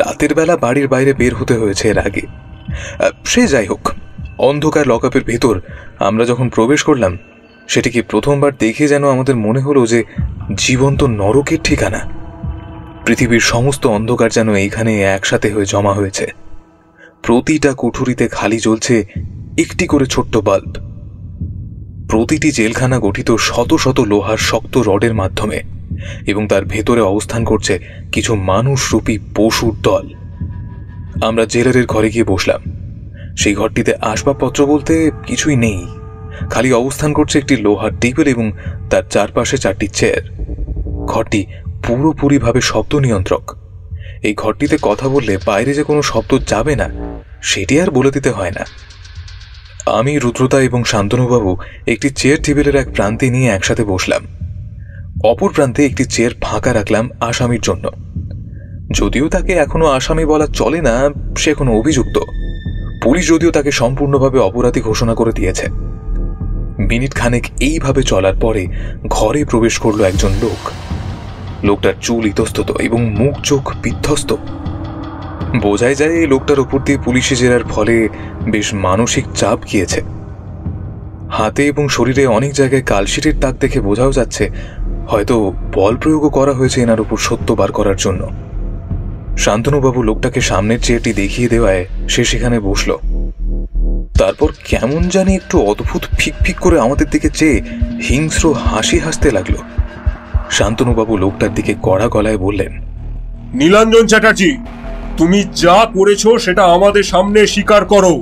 রাতের বেলা বাড়ির বাইরে বের হতে হয়েছে এর আগে। সে যাই হোক, অন্ধকার লকআপের ভেতর আমরা যখন প্রবেশ করলাম, সেটিকে প্রথমবার দেখে যেন আমাদের মনে হলো যে জীবন্ত নরকের ঠিকানা। পৃথিবীর সমস্ত অন্ধকার যেন এইখানে একসাথে হয়ে জমা হয়েছে। প্রতিটা কুঠুরিতে খালি জ্বলছে একটি করে ছোট্ট বাল্ব। প্রতিটি জেলখানা গঠিত শত শত লোহার শক্ত রডের মাধ্যমে, এবং তার ভেতরে অবস্থান করছে কিছু মানুষরূপী পশুর দল। আমরা জেলারের ঘরে গিয়ে বসলাম। সেই ঘরটিতে আসবাবপত্র বলতে কিছুই নেই, খালি অবস্থান করছে একটি লোহার টেবিল এবং তার চারপাশে 4টি চেয়ার। ঘরটি পুরোপুরিভাবে শব্দ নিয়ন্ত্রক। এই ঘরটিতে কথা বললে বাইরে যে কোনো শব্দ যাবে না, সেটি আর বলে দিতে হয় না। আমি, রুদ্রদা এবং শান্তনুবাবু একটি চেয়ার টেবিলের এক প্রান্তে নিয়ে একসাথে বসলাম। অপর প্রান্তে একটি চেয়ার ফাঁকা রাখলাম আসামির জন্য। যদিও তাকে এখনো আসামি বলা চলে না, সে কোনো অভিযুক্ত। পুলিশ যদিও তাকে সম্পূর্ণভাবে অপরাধী ঘোষণা করে দিয়েছে। মিনিট খানেক এইভাবে চলার পরে ঘরে প্রবেশ করলো একজন লোক। লোকটার চুল ইতস্তত এবং মুখ চোখ বিধ্বস্ত। বোঝাই যায় এই লোকটার উপর দিয়ে পুলিশি জেরার ফলে বেশ মানসিক চাপ গিয়েছে। হাতে এবং শরীরে অনেক জায়গায় কালশিটের দাগ দেখে বোঝাও যাচ্ছে হয়তো বল প্রয়োগও করা হয়েছে এনার উপর সত্য বার করার জন্য। শান্তনুবাবু লোকটাকে সামনের চেয়ারটি দেখিয়ে দেওয়ায় সে সেখানে বসল। তারপর কেমন জানি একটু অদ্ভুত ফিক ফিক করে আমাদের দিকে চেয়ে হিংস্র হাসি হাসতে লাগলো। শান্তনুবাবু লোকটার দিকে কড়া গলায় বললেন, নীলাঞ্জন চ্যাটার্জি, তুমি যা করেছো সেটা আমাদের সামনে স্বীকার করো।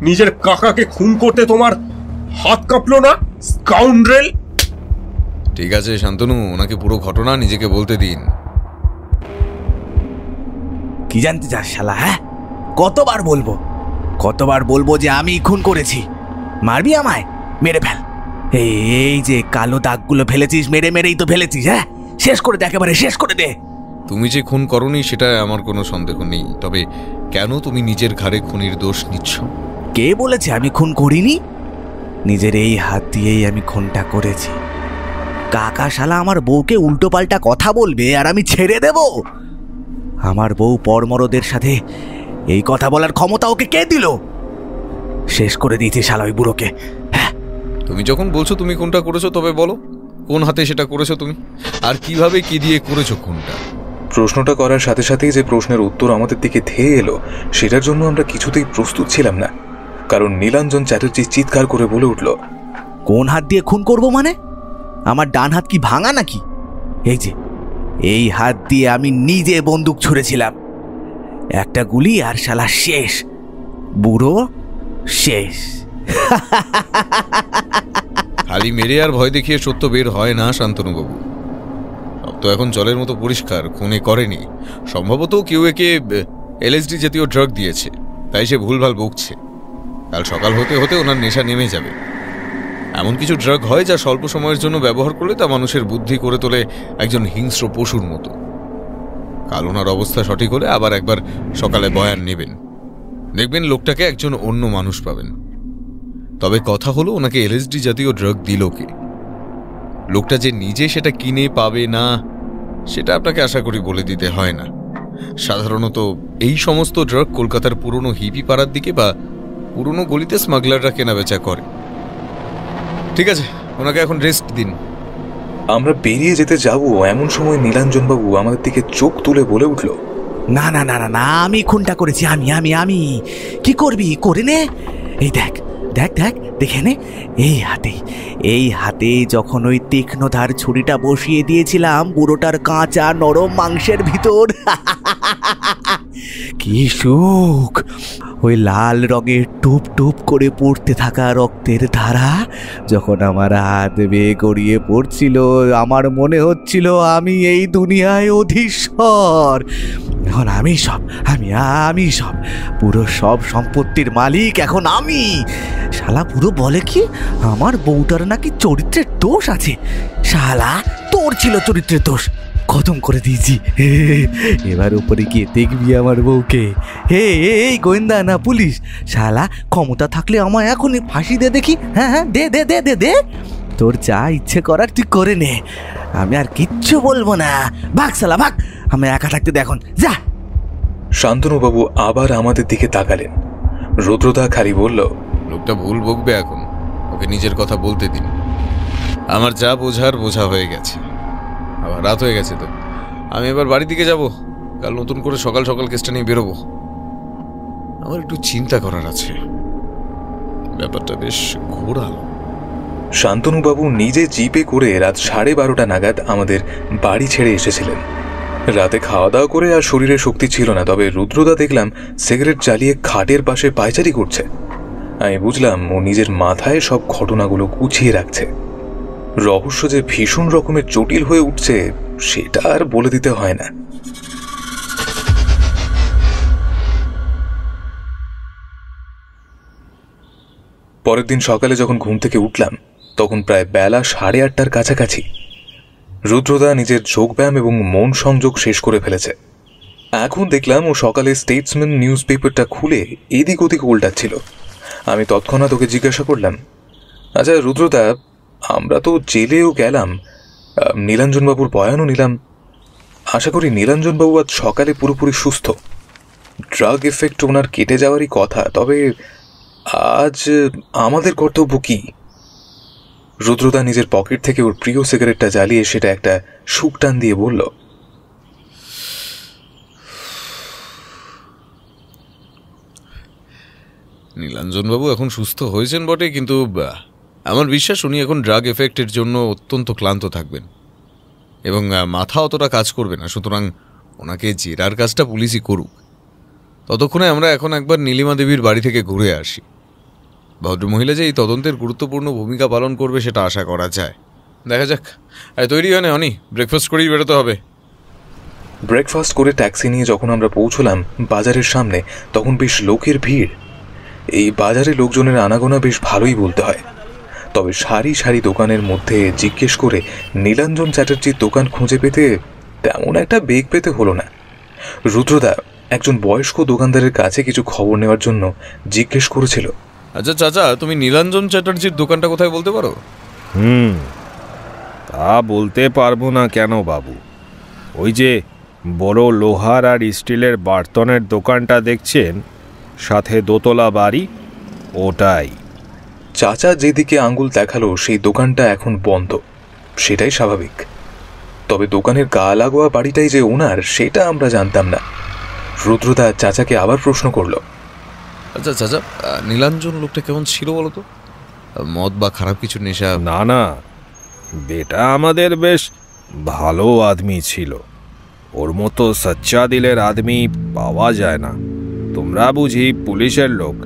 নিজের কাকাকে খুন করতে তোমার হাত কাঁপলো না, স্কাউন্ড্রেল? ঠিক আছে শান্তনু, ওনাকে পুরো ঘটনা নিজেকে বলতে দিন। কি জানতে চাস শালা? হ্যাঁ, কতবার বলবো যে আমি খুন করেছি? মারবি আমায়? মেরে ফেল। এই যে কালো দাগগুলো ফেলেছিস, মেরেই তো ফেলেছিস। হ্যাঁ, শেষ করে দে, একেবারে শেষ করে দে। তুমি যে খুন করনি সেটা আমার কোনো সন্দেহ নেই, তবে কেন তুমি নিজের ঘাড়ে খুনির দোষ নিচ্ছ? কে বলেছে আমি খুন করিনি? নিজের এই হাত দিয়েই আমি খুনটা করেছি। কাকা শালা আমার বউকে উল্টো পাল্টা কথা বলবে আর আমি ছেড়ে দেব? আমার বউ পরমরদের সাথে এই কথা বলার ক্ষমতা ওকে কে দিল? শেষ করে দিয়েছি শালা ওই বুড়োকে। হ্যাঁ, তুমি যখন বলছো তুমি কোনটা করেছো, তবে বলো কোন হাতে সেটা করেছো তুমি, আর কিভাবে কি দিয়ে করেছো খুনটা? প্রশ্নটা করার সাথে সাথেই যে প্রশ্নের উত্তর আমাদের দিকে ধেয়ে এলো, সেটার জন্য আমরা কিছুতেই প্রস্তুত ছিলাম না। কারণ নীলাঞ্জন চ্যাটার্জি চিৎকার করে বলে উঠল, কোন হাত দিয়ে খুন করব মানে? আমার ডান হাত কি ভাঙা নাকি? এই যে এই হাত দিয়ে আমি নিজে বন্দুক ছুঁড়েছিলাম। একটা গুলি আর শালা শেষ, বুড়ো শেষ। খালি মেরে আর ভয় দেখিয়ে সত্য বের হয় না শান্তনুবাবু। সব তো এখন জলের মতো পরিষ্কার, খুনে করেনি। সম্ভবত কেউ একে LSD জাতীয় ড্রাগ দিয়েছে, তাই সে ভুলভাল বকছে। কাল সকাল হতে হতে ওনার নেশা নেমে যাবে। এমন কিছু ড্রাগ হয় যা স্বল্প সময়ের জন্য ব্যবহার করলে তা মানুষের বুদ্ধি করে তোলে একজন হিংস্র পশুর মতো। কাল ওনার অবস্থা সঠিক হলে আবার একবার সকালে বয়ান নেবেন, দেখবেন লোকটাকে একজন অন্য মানুষ পাবেন। তবে কথা হলো, ওনাকে LSD জাতীয় ড্রাগ দিল কে? লোকটা যে নিজে সেটা কিনে পাবে না, সেটা আপনাকে আশা করি বলে দিতে হয় না। সাধারণত এই সমস্ত ড্রাগ কলকাতার পুরনো হিপি পাড়ার দিকে বা পুরনো গলিতে স্মাগলাররা কেনাবেচা করে। ঠিক আছে, ওনাকে এখন রেস্ট দিন। আমরা বেরিয়ে যেতে যাব এমন সময় নীলাঞ্জনবাবু আমাদের দিকে চোখ তুলে বলে উঠল, না না না না না, আমি খুনটা করেছি, আমি আমি আমি কি করবি, করে নে। এই দেখ দেখ দেখ, দেখে নে, এই হাতে যখন ওই তীক্ষ্ণধার ছুরিটা বসিয়ে দিয়েছিলাম বুড়োটার কাঁচা নরম মাংসের ভিতর, কি সুখ! ওই লাল রঙের টুপ টুপ করে পড়তে থাকা রক্তের ধারা যখন আমার হাত বেয়ে গড়িয়ে পড়ছিল, আমার মনে হচ্ছিল আমি এই দুনিয়ায় অধীশ্বর। এখন আমি সব পুরো সব সম্পত্তির মালিক এখন আমি। শালা পুরো বলে কি আমার বউটার নাকি চরিত্রের দোষ আছে। শালা তোর ছিল চরিত্রের দোষ, খতম করে দিয়েছি। এবার উপরে গিয়ে দেখবি আমার বউকে। এই গোয়েন্দা না পুলিশ, শালা ক্ষমতা থাকলে আমায় এখনই ফাঁসি দে দেখি। হ্যাঁ হ্যাঁ, দে দে দে দে দে, তোর যা ইচ্ছে করার তুই করে নে, আমি আর কিচ্ছু বলবো না। ভাগ শালা ভাগ, আমি একা থাকতে দে এখন, যা। শান্তনুবাবু আবার আমাদের দিকে তাকালেন। রুদ্রদা খালি বলল, লোকটা ভুল বকবে, এখন ওকে নিজের কথা বলতে দিন। আমার যা বোঝার বোঝা হয়ে গেছে, আবার রাত হয়ে গেছে, তো আমি এবার বাড়ির দিকে যাব। কাল নতুন করে সকাল সকাল কেসটা নিয়ে বেরোবো। আমার একটু চিন্তা করার আছে, ব্যাপারটা বেশ ঘোরালো। শান্তনুবাবু নিজে জিপে করে রাত 12:30 নাগাদ আমাদের বাড়ি ছেড়ে এসেছিলেন। রাতে খাওয়া দাওয়া করে আর শরীরে শক্তি ছিল না, তবে রুদ্রদা দেখলাম সিগারেট জ্বালিয়ে খাটের পাশে পায়চারি করছে। আমি বুঝলাম ও নিজের মাথায় সব ঘটনাগুলো গুছিয়ে রাখছে। রহস্য যে ভীষণ রকমের জটিল হয়ে উঠছে সেটা আর বলে দিতে হয় না। পরের দিন সকালে যখন ঘুম থেকে উঠলাম তখন প্রায় বেলা 8:30টার কাছাকাছি। রুদ্রদা নিজের যোগব্যায়াম এবং মন সংযোগ শেষ করে ফেলেছে। এখন দেখলাম ও সকালে স্টেটসম্যান নিউজ পেপারটা খুলে এদিক ওদিক উল্টাচ্ছিল। আমি তৎক্ষণাৎ ওকে জিজ্ঞাসা করলাম, আচ্ছা রুদ্রদা, আমরা তো জেলেও গেলাম, নীলাঞ্জনবাবুর বয়ানও নিলাম, আশা করি নীলাঞ্জনবাবু আজ সকালে পুরোপুরি সুস্থ। ড্রাগ এফেক্ট ওনার কেটে যাওয়ারই কথা, তবে আজ আমাদের কর্তব্য কি? রুদ্রদা নিজের পকেট থেকে ওর প্রিয় সিগারেটটা জ্বালিয়ে সেটা একটা শুক টান দিয়ে বলল, নীলাঞ্জনবাবু এখন সুস্থ হয়েছেন বটে, কিন্তু আমার বিশ্বাস উনি এখন ড্রাগ এফেক্টের জন্য অত্যন্ত ক্লান্ত থাকবেন এবং মাথা অতটা কাজ করবে না। সুতরাং ওনাকে জেরার কাজটা পুলিশই করুক, ততক্ষণে আমরা এখন একবার নীলিমা দেবীর বাড়ি থেকে ঘুরে আসি। ভদ্রমহিলা যে এই তদন্তের গুরুত্বপূর্ণ ভূমিকা পালন করবে সেটা আশা করা যায়। দেখা যাক। তৈরি হয় না অনি, ব্রেকফাস্ট করেই বেরোতে হবে। ব্রেকফাস্ট করে ট্যাক্সি নিয়ে যখন আমরা পৌঁছলাম বাজারের সামনে, তখন বেশ লোকের ভিড়। এই বাজারে লোকজনের আনাগোনা বেশ ভালোই বলতে হয়, তবে সারি সারি দোকানের মধ্যে জিজ্ঞেস করে নীলাঞ্জন চ্যাটার্জির দোকান খুঁজে পেতে তেমন একটা বেগ পেতে হলো না। রুদ্রদা একজন বয়স্ক দোকানদারের কাছে কিছু খবর নেওয়ার জন্য জিজ্ঞেস করেছিল। আচ্ছা চাচা, তুমি নীলাঞ্জন চ্যাটার্জির দোকানটা কোথায় বলতে পারো? তা বলতে পারবো না কেন বাবু, ওই যে বড় লোহার আর স্টিলের বার্তনের দোকানটা দেখছেন, সাথে দোতলা বাড়ি, ওটাই। চাচা যেদিকে আঙ্গুল দেখালো সেই দোকানটা এখন বন্ধ, সেটাই স্বাভাবিক। তবে দোকানের গা লাগোয়া বাড়িটাই যে ওনার সেটা আমরা জানতাম না। রুদ্রদা চাচাকে আবার প্রশ্ন করলো, আচ্ছা চাচা, নীলাঞ্জন লোকটা কেমন ছিল বলো তো? মদ বা খারাপ কিছু নেশা? না না, বেটা আমাদের বেশ ভালো আদমি ছিল, ওর মতো সচ্চা দিলের আদমি পাওয়া যায় না। তোমরা বুঝি পুলিশের লোক,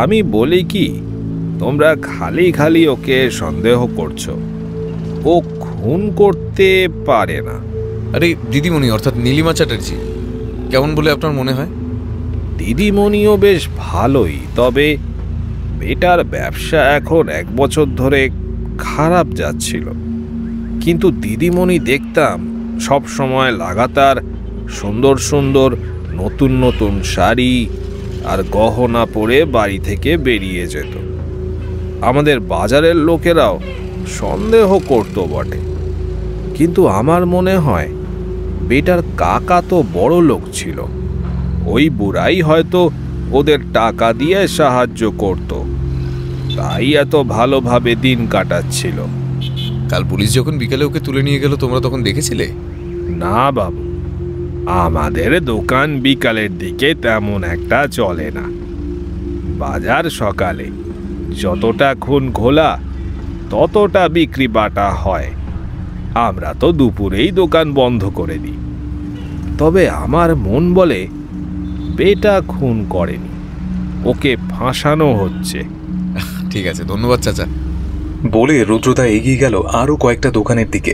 আমি বলি কি, তোমরা খালি খালি ওকে সন্দেহ করছো, ও খুন করতে পারে না। আরে দিদিমণি অর্থাৎ নীলিমা চ্যাটার্জি কেমন বলে আপনার মনে হয়? দিদিমণিও বেশ ভালোই, তবে বেটার ব্যবসা এখন 1 বছর ধরে খারাপ যাচ্ছিল। কিন্তু দিদিমণি দেখতাম সব সময় লাগাতার সুন্দর সুন্দর নতুন নতুন শাড়ি আর গহনা পরে বাড়ি থেকে বেরিয়ে যেত। আমাদের বাজারের লোকেরাও সন্দেহ করত বটে, কিন্তু আমার মনে হয় বেটার কাকা তো বড় লোক ছিল, ওই বুড়াই হয়তো ওদের টাকা দিয়ে সাহায্য করত, তাই এত ভালোভাবে দিন কাটাচ্ছিল। কাল পুলিশ যখন বিকেলে ওকে তুলে নিয়ে গেল তোমরা তখন দেখেছিলে? না বাবু, আমাদের দোকান বিকালের দিকে তেমন একটা চলে না। বাজার সকালে যতটা খুন খোলা ততটা বিক্রি বাটা হয়। আমরা তো দুপুরেই দোকান বন্ধ করে দিই। তবে আমার মন বলে বেটা খুন করেনি, ওকে ফাঁসানো হচ্ছে। ঠিক আছে, ধন্যবাদ চাচা। বলে রুদ্রদা এগিয়ে গেল আরো কয়েকটা দোকানের দিকে।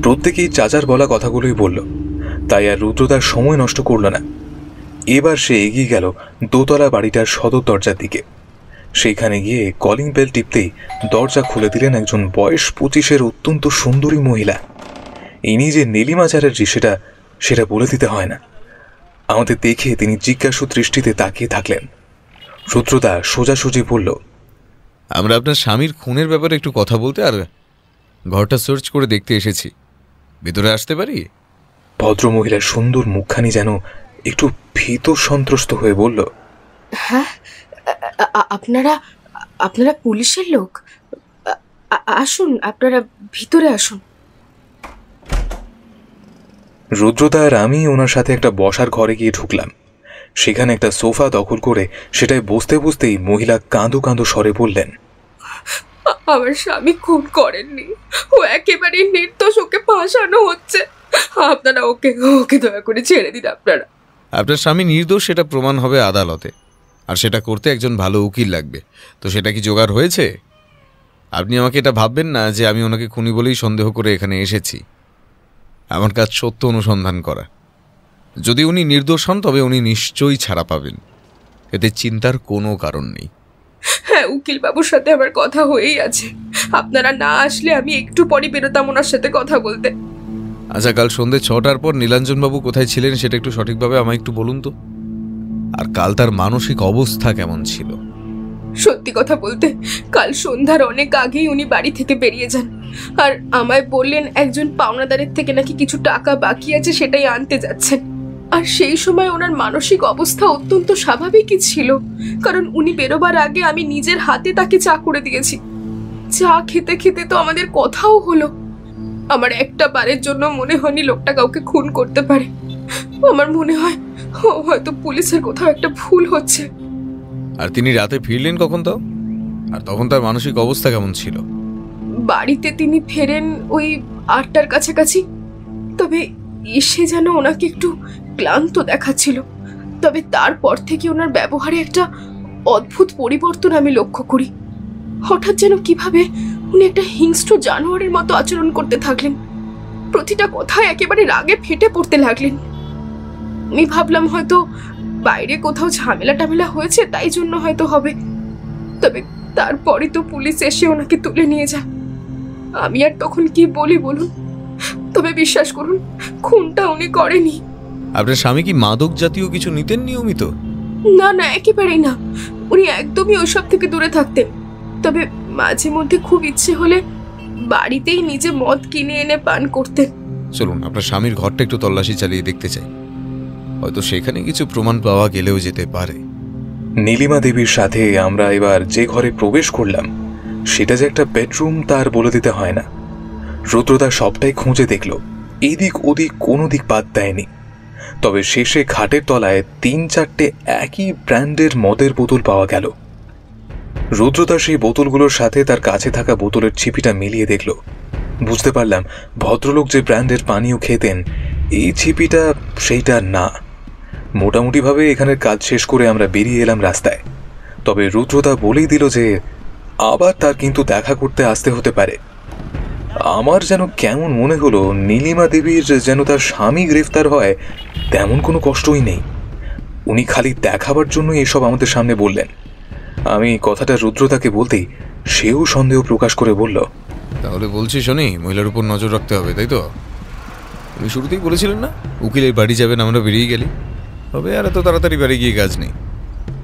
প্রত্যেকেই চাচার বলা কথাগুলোই বলল, তাই আর রুদ্রদার সময় নষ্ট করল না। এবার সে এগিয়ে গেল দোতলা বাড়িটার সদর দরজার দিকে। সেইখানে গিয়ে কলিং বেল টিপতেই দরজা খুলে দিলেন একজন বয়স 25-এর অত্যন্ত সুন্দরী মহিলা। ইনি যে নীলিমা চ্যাটার্জি সেটা বলে দিতে হয় না। আমাদের দেখে তিনি জিজ্ঞাসু দৃষ্টিতে তাকিয়ে থাকলেন। রুদ্রদা সোজাসুজি বলল, আমরা আপনার স্বামীর খুনের ব্যাপারে একটু কথা বলতে আর ঘরটা সার্চ করে দেখতে এসেছি। ভিতরে আসতে পারি? ভদ্রমহিলার সুন্দর মুখখানি যেন একটু ভীত সন্ত্রস্ত হয়ে বলল, হ্যাঁ, আপনারা আপনারা পুলিশের লোক? আসুন, আপনারা ভিতরে আসুন। রুদ্রদা আর আমি ওনার সাথে একটা বসার ঘরে গিয়ে ঢুকলাম। সেখানে একটা সোফা দখল করে সেটায় বসতে বসতেই মহিলা কাঁদো কাঁদো স্বরে বললেন, আমার স্বামী খুন করেননি, ও একেবারে নির্দোষ, ওকে ফাঁসানো হচ্ছে। আপনারা ওকে দয়া করে ছেড়ে দিন। আপনার স্বামী নির্দোষ সেটা প্রমাণ হবে আদালতে, আর সেটা করতে একজন ভালো উকিল লাগবে। তো সেটা কি জোগাড় হয়েছে? আপনি আমাকে এটা ভাববেন না যে আমি ওনাকে খুনি বলেই সন্দেহ করে এখানে এসেছি। আমার কাজ সত্য অনুসন্ধান করা। যদি উনি নির্দোষ হন তবে উনি নিশ্চয়ই ছাড়া পাবেন, এতে চিন্তার কোনো কারণ নেই। হ্যাঁ, উকিল বাবুর সাথে আমার কথা হয়েই আছে। আপনারা না আসলে আমি একটু পরে বেরোতাম ওনার সাথে কথা বলতে। আচ্ছা, কাল সন্ধ্যে 6টার পর নীলাঞ্জনবাবু কোথায় ছিলেন সেটা একটু সঠিকভাবে আমায় একটু বলুন তো। আর কাল তার মানসিক অবস্থা কেমন ছিল? সত্যি কথা বলতে, কাল সন্ধ্যার অনেক আগেই উনি বাড়ি থেকে বেরিয়ে যান, আর আমায় বললেন একজন পাওনাদারের থেকে নাকি কিছু টাকা বাকি আছে, সেটাই আনতে যাচ্ছেন। আর সেই সময় ওনার মানসিক অবস্থা অত্যন্ত স্বাভাবিকই ছিল, কারণ উনি বেরোবার আগে আমি নিজের হাতে তাকে চা করে দিয়েছি। চা খেতে খেতে তো আমাদের কথাও হলো। আমার একটা বারের জন্য মনে হয়নি লোকটা কাউকে খুন করতে পারে। আমার মনে হয় হয়তো পুলিশের কোথাও একটা ভুল হচ্ছে। আর তিনি রাতে ফিরলেন কখন তাও? আর তখন তার মানসিক অবস্থা কেমন ছিল? বাড়িতে তিনি ফেরেন ওই 8টার কাছাকাছি। তবে এসে যেন ওনাকে একটু ক্লান্ত দেখাচ্ছিল। তবে তারপর থেকে ওনার ব্যবহারে একটা অদ্ভুত পরিবর্তন আমি লক্ষ্য করি। হঠাৎ যেন কিভাবে উনি একটা হিংস্র জানোয়ারের মতো আচরণ করতে থাকলেন। প্রতিটা কথায় একেবারে রাগে ফেটে পড়তে লাগলেন। আমি ভাবলাম হয়তো বাইরে কোথাও ঝামেলা টামেলা হয়েছে, তাই জন্য হয়তো হবে। তবে তারপরে তো পুলিশ এসে ওনাকে তুলে নিয়ে যায়। আমি আর তখন কি বলি বলুন? তবে বিশ্বাস করুন, খুনটা উনি করেনি। আপনার স্বামী কি মাদক জাতীয় কিছু নিতেন নিয়মিত? না না, একেবারেই না। উনি একদমই ওইসব থেকে দূরে থাকতেন। তবে মাঝে মধ্যে খুব ইচ্ছে হলে বাড়িতেই নিজে মদ কিনে এনে পান করতেন। চলুন আপনার স্বামীর ঘরটা একটু তল্লাশি চালিয়ে দেখতে চাই, হয়তো সেখানে কিছু প্রমাণ পাওয়া গেলেও যেতে পারে। নীলিমা দেবীর সাথে আমরা এবার যে ঘরে প্রবেশ করলাম সেটা যে একটা বেডরুম তার বলে দিতে হয় না। রুদ্রদা সবটাই খুঁজে দেখল, এদিক ওদিক কোনো দিক বাদ দেয়নি। তবে শেষে খাটের তলায় 3-4টে একই ব্র্যান্ডের মদের বোতল পাওয়া গেল। রুদ্রদা সেই বোতলগুলোর সাথে তার কাছে থাকা বোতলের ছিপিটা মিলিয়ে দেখল। বুঝতে পারলাম ভদ্রলোক যে ব্র্যান্ডের পানীয় খেতেন এই ছিপিটা সেইটা না। মোটামুটিভাবে এখানের কাজ শেষ করে আমরা বেরিয়ে এলাম রাস্তায়। তবে রুদ্রদা বলেই দিল যে আবার তার কিন্তু দেখা করতে আসতে হতে পারে। আমার যেন কেমন মনে হলো নীলিমা দেবীর যেন তার স্বামী গ্রেফতার হয় তেমন কোনো কষ্টই নেই। উনি খালি দেখাবার জন্য এসব আমাদের সামনে বললেন। আমি কথাটা রুদ্রদাকে বলতেই সেও সন্দেহ প্রকাশ করে বলল, তাহলে বলছি শোনি, মহিলার উপর নজর রাখতে হবে, তাই তো? উনি শুরুতেই বলেছিলেন না উকিলের বাড়ি যাবেন, আমরা বেরিয়ে গেলি। তবে আর এত তাড়াতাড়ি বাড়ি গিয়ে কাজ নেই,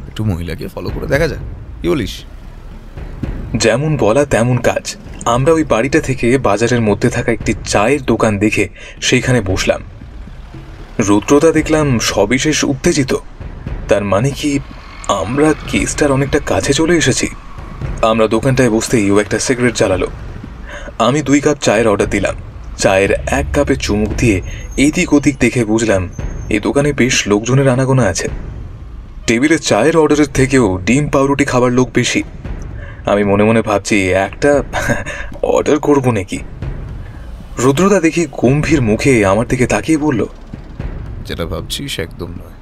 একটু মহিলাকে ফলো করে দেখা যায়, কি বলিস? যেমন বলা তেমন কাজ। আমরা ওই বাড়িটা থেকে বাজারের মধ্যে থাকা একটি চায়ের দোকান দেখে সেইখানে বসলাম। রুদ্রদা দেখলাম সবিশেষ উত্তেজিত। তার মানে কি আমরা কেসটার অনেকটা কাছে চলে এসেছি? আমরা দোকানটায় বসতেই ও একটা সিগারেট জ্বালালো। আমি 2 কাপ চায়ের অর্ডার দিলাম। চায়ের এক কাপে চুমুক দিয়ে এদিক ওদিক দেখে বুঝলাম এই দোকানে বেশ লোকজনের আনাগোনা আছে। টেবিলে চায়ের অর্ডারের থেকেও ডিম পাউরুটি খাবার লোক বেশি। আমি মনে মনে ভাবছি একটা অর্ডার করব নাকি। রুদ্রদা দেখি গম্ভীর মুখে আমার দিকে তাকিয়ে বলল, যেটা ভাবছিস একদম নয়,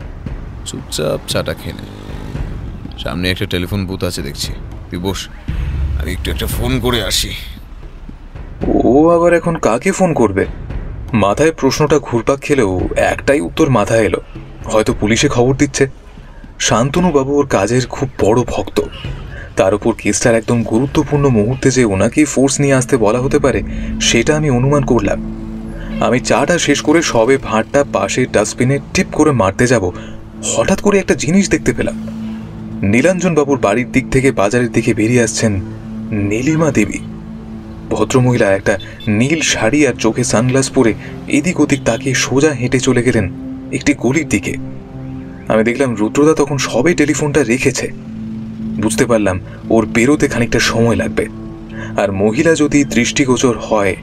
চুপচাপ চাটা খেয়ে নে। সামনে একটা টেলিফোন বুথ আছে দেখছি, তুই বস, আমি একটু একটা ফোন করে আসি। ও আবার এখন কাকে ফোন করবে? মাথায় প্রশ্নটা ঘুরপাক খেলেও একটাই উত্তর মাথায় এলো, হয়তো পুলিশে খবর দিচ্ছে। শান্তনু বাবু ওর কাজের খুব বড় ভক্ত, তার উপর কেসটার একদম গুরুত্বপূর্ণ মুহূর্তে যে ওনাকেই ফোর্স নিয়ে আসতে বলা হতে পারে সেটা আমি অনুমান করলাম। আমি চাটা শেষ করে সবে ভাঁড়টা পাশের ডাস্টবিনে টিপ করে মারতে যাব, হঠাৎ করে একটা জিনিস দেখতে পেলাম। নীলাঞ্জন বাবুর বাড়ির দিক থেকে বাজারের দিকে বেরিয়ে আসছেন নীলিমা দেবী। ভদ্রমহিলা একটা নীল শাড়ি আর চোখে সানগ্লাস পরে এদিক ওদিক তাকিয়ে সোজা হেঁটে চলে গেলেন একটি গলির দিকে। আমি দেখলাম রুদ্রদা তখন সবে টেলিফোনটা রেখেছে। বুঝতে পারলাম ওর বেরোতে খানিকটা সময় লাগবে, আর মহিলা যদি দৃষ্টিগোচর হয়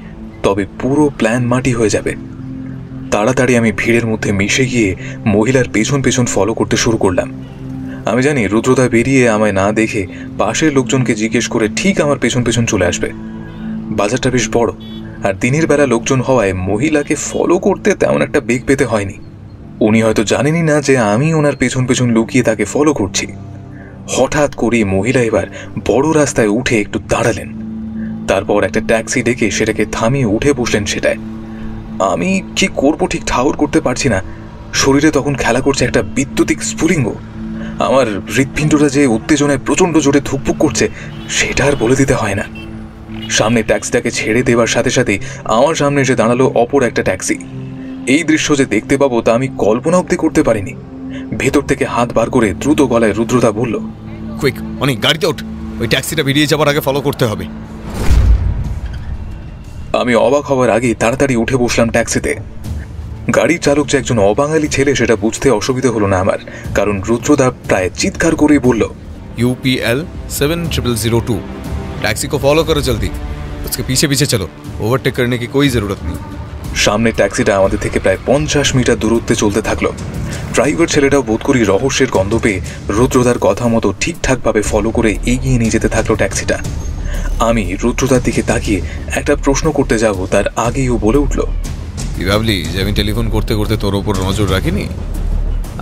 তবে পুরো প্ল্যান মাটি হয়ে যাবে। তাড়াতাড়ি আমি ভিড়ের মধ্যে মিশে গিয়ে মহিলার পেছন পেছন ফলো করতে শুরু করলাম। আমি জানি রুদ্রদা বেরিয়ে আমায় না দেখে পাশের লোকজনকে জিজ্ঞেস করে ঠিক আমার পেছন পেছন চলে আসবে। বাজারটা বেশ বড়, আর দিনের বেলা লোকজন হওয়ায় মহিলাকে ফলো করতে তেমন একটা বেগ পেতে হয়নি। উনি হয়তো জানেনই না যে আমি ওনার পেছন পেছন লুকিয়ে তাকে ফলো করছি। হঠাৎ করে মহিলা এবার বড় রাস্তায় উঠে একটু দাঁড়ালেন, তারপর একটা ট্যাক্সি ডেকে সেটাকে থামিয়ে উঠে বসলেন সেটায়। আমি কি করব ঠিক ঠাউর করতে পারছি না। শরীরে তখন খেলা করছে একটা বৈদ্যুতিক স্ফুলিঙ্গ। আমার হৃৎপিণ্ডটা যে উত্তেজনায় প্রচণ্ড জোরে ধুকপুক করছে সেটা আর বলে দিতে হয় না। সামনে ট্যাক্সিটাকে ছেড়ে দেওয়ার সাথে সাথে আমার সামনে এসে দাঁড়ালো অপর একটা ট্যাক্সি। এই দৃশ্য যে দেখতে পাবো তা আমি কল্পনা অবধি করতে পারিনি। ভেতর থেকে হাত বার করে দ্রুত গলায় রুদ্রদা বলল, কুইক, অনেক গাড়িতে ওঠ, ওই ট্যাক্সিটা বেরিয়ে যাবার আগে ফলো করতে হবে। আমি অবাক হওয়ার আগে তাড়াতাড়ি উঠে বসলাম ট্যাক্সিতে। গাড়ির চালক যে একজন অবাঙালি ছেলে সেটা বুঝতে অসুবিধা হলো না আমার, কারণ রুদ্রদা প্রায় চিৎকার করেই বলল, UPL 7002, टैक्सी को फॉलो करो जल्दी, उसके पीछे पीछे चलो, ओवरटेक करने की कोई जरूरत नहीं। সামনে ট্যাক্সিটা আমাদের থেকে প্রায় 50 মিটার দূরত্বে চলতে থাকলো। ড্রাইভার ছেলেটাও বোধ করি রহস্যের গন্ধ পেয়ে রুদ্রদার কথা মতো ঠিকঠাকভাবে ফলো করে এগিয়ে নিয়ে যেতে থাকলো ট্যাক্সিটা। আমি রুদ্রদার দিকে তাকিয়ে একটা প্রশ্ন করতে যাব তার আগেই ও বলে উঠল, কি ভাবলি যে আমি টেলিফোন করতে করতে তোর ওপর নজর রাখিনি?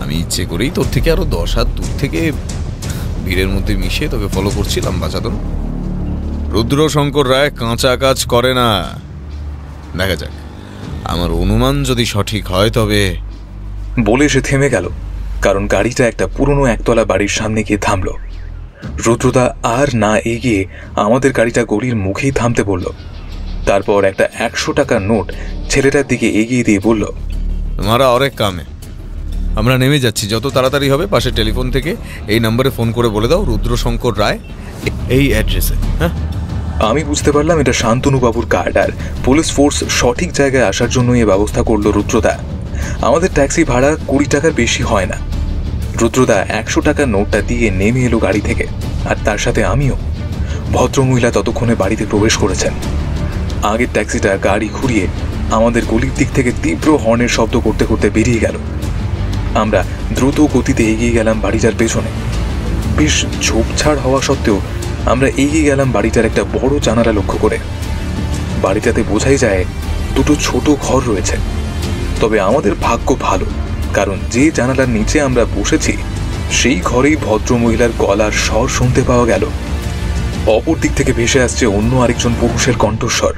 আমি ইচ্ছে করেই তোর থেকে আরো 10 হাত দূর থেকে ভিড়ের মধ্যে মিশে তোকে ফলো করছিলাম বাচাদন। রুদ্র শঙ্কর রায় কাঁচা কাজ করে না। দেখা যাক, আমার অনুমান যদি সঠিক হয় তবে। বলে সে থেমে গেল, কারণ গাড়িটা একটা পুরনো একতলা বাড়ির সামনে গিয়ে থামল। রুদ্রদা আর না এগিয়ে আমাদের গাড়িটা গলির মুখেই থামতে বলল। তারপর একটা 100 টাকার নোট ছেলেটার দিকে এগিয়ে দিয়ে বলল, তোমারা অনেক কামে, আমরা নেমে যাচ্ছি। যত তাড়াতাড়ি হবে পাশে টেলিফোন থেকে এই নম্বরে ফোন করে বলে দাও রুদ্র শঙ্কর রায় এই অ্যাড্রেসে। হ্যাঁ, আমি বুঝতে পারলাম এটা শান্তনু বাবুর কার্ড, আর পুলিশ ফোর্স সঠিক জায়গায় আসার জন্য এই ব্যবস্থা করলো রুদ্রদা। আমাদের ট্যাক্সি ভাড়া 20 টাকার বেশি হয় না। রুদ্রদা 100 টাকার নোটটা দিয়ে নেমে এলো গাড়ি থেকে, আর তার সাথে আমিও। ভদ্রমহিলা ততক্ষণে বাড়িতে প্রবেশ করেছেন। আগের ট্যাক্সিটা গাড়ি ঘুরিয়ে আমাদের গলির দিক থেকে তীব্র হর্নের শব্দ করতে করতে বেরিয়ে গেল। আমরা দ্রুত গতিতে এগিয়ে গেলাম বাড়িটার পেছনে। বেশ ঝোপঝাড় হওয়া সত্ত্বেও আমরা এগিয়ে গেলাম বাড়িটার একটা বড় জানালা লক্ষ্য করে। বাড়িটাতে বোঝাই যায় দুটো ছোট ঘর রয়েছে। তবে আমাদের ভাগ্য ভালো, কারণ যে জানালার নিচে আমরা বসেছি সেই ঘরেই ভদ্রমহিলার গলার স্বর শুনতে পাওয়া গেল। অপর দিক থেকে ভেসে আসছে অন্য আরেকজন পুরুষের কণ্ঠস্বর,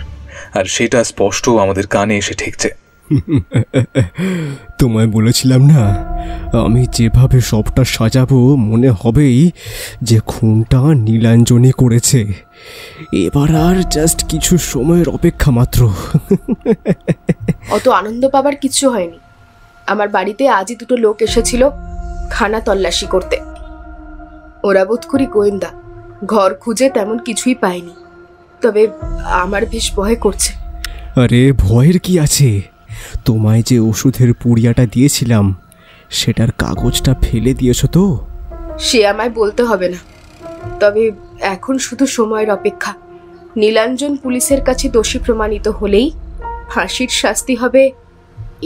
আর সেটা স্পষ্ট আমাদের কানে এসে ঠেকছে। তোমায় বলেছিলাম না, আমি যেভাবে সবটা সাজাবো মনে হবেই যে খুনটা নীলাঞ্জনই করেছে। এবার আর জাস্ট কিছু সময়ের অপেক্ষা মাত্র। অত আনন্দ পাবার কিছু হয়নি। আমার বাড়িতে আজই 2টো লোক এসেছিল খানা তল্লাশি করতে। ওরা বোধ করি গোয়েন্দা, ঘর খুঁজে তেমন কিছুই পায়নি। তবে আমার বেশ ভয় করছে। আরে ভয়ের কি আছে? তোমায় যে ওষুধের পুড়িয়াটা দিয়েছিলাম সেটার কাগজটা ফেলে দিয়েছো তো? সে আমায় বলতে হবে না। তবে এখন শুধু সময়ের অপেক্ষা। নীলাঞ্জন পুলিশের কাছে দোষী প্রমাণিত হলেই ফাঁসির শাস্তি হবে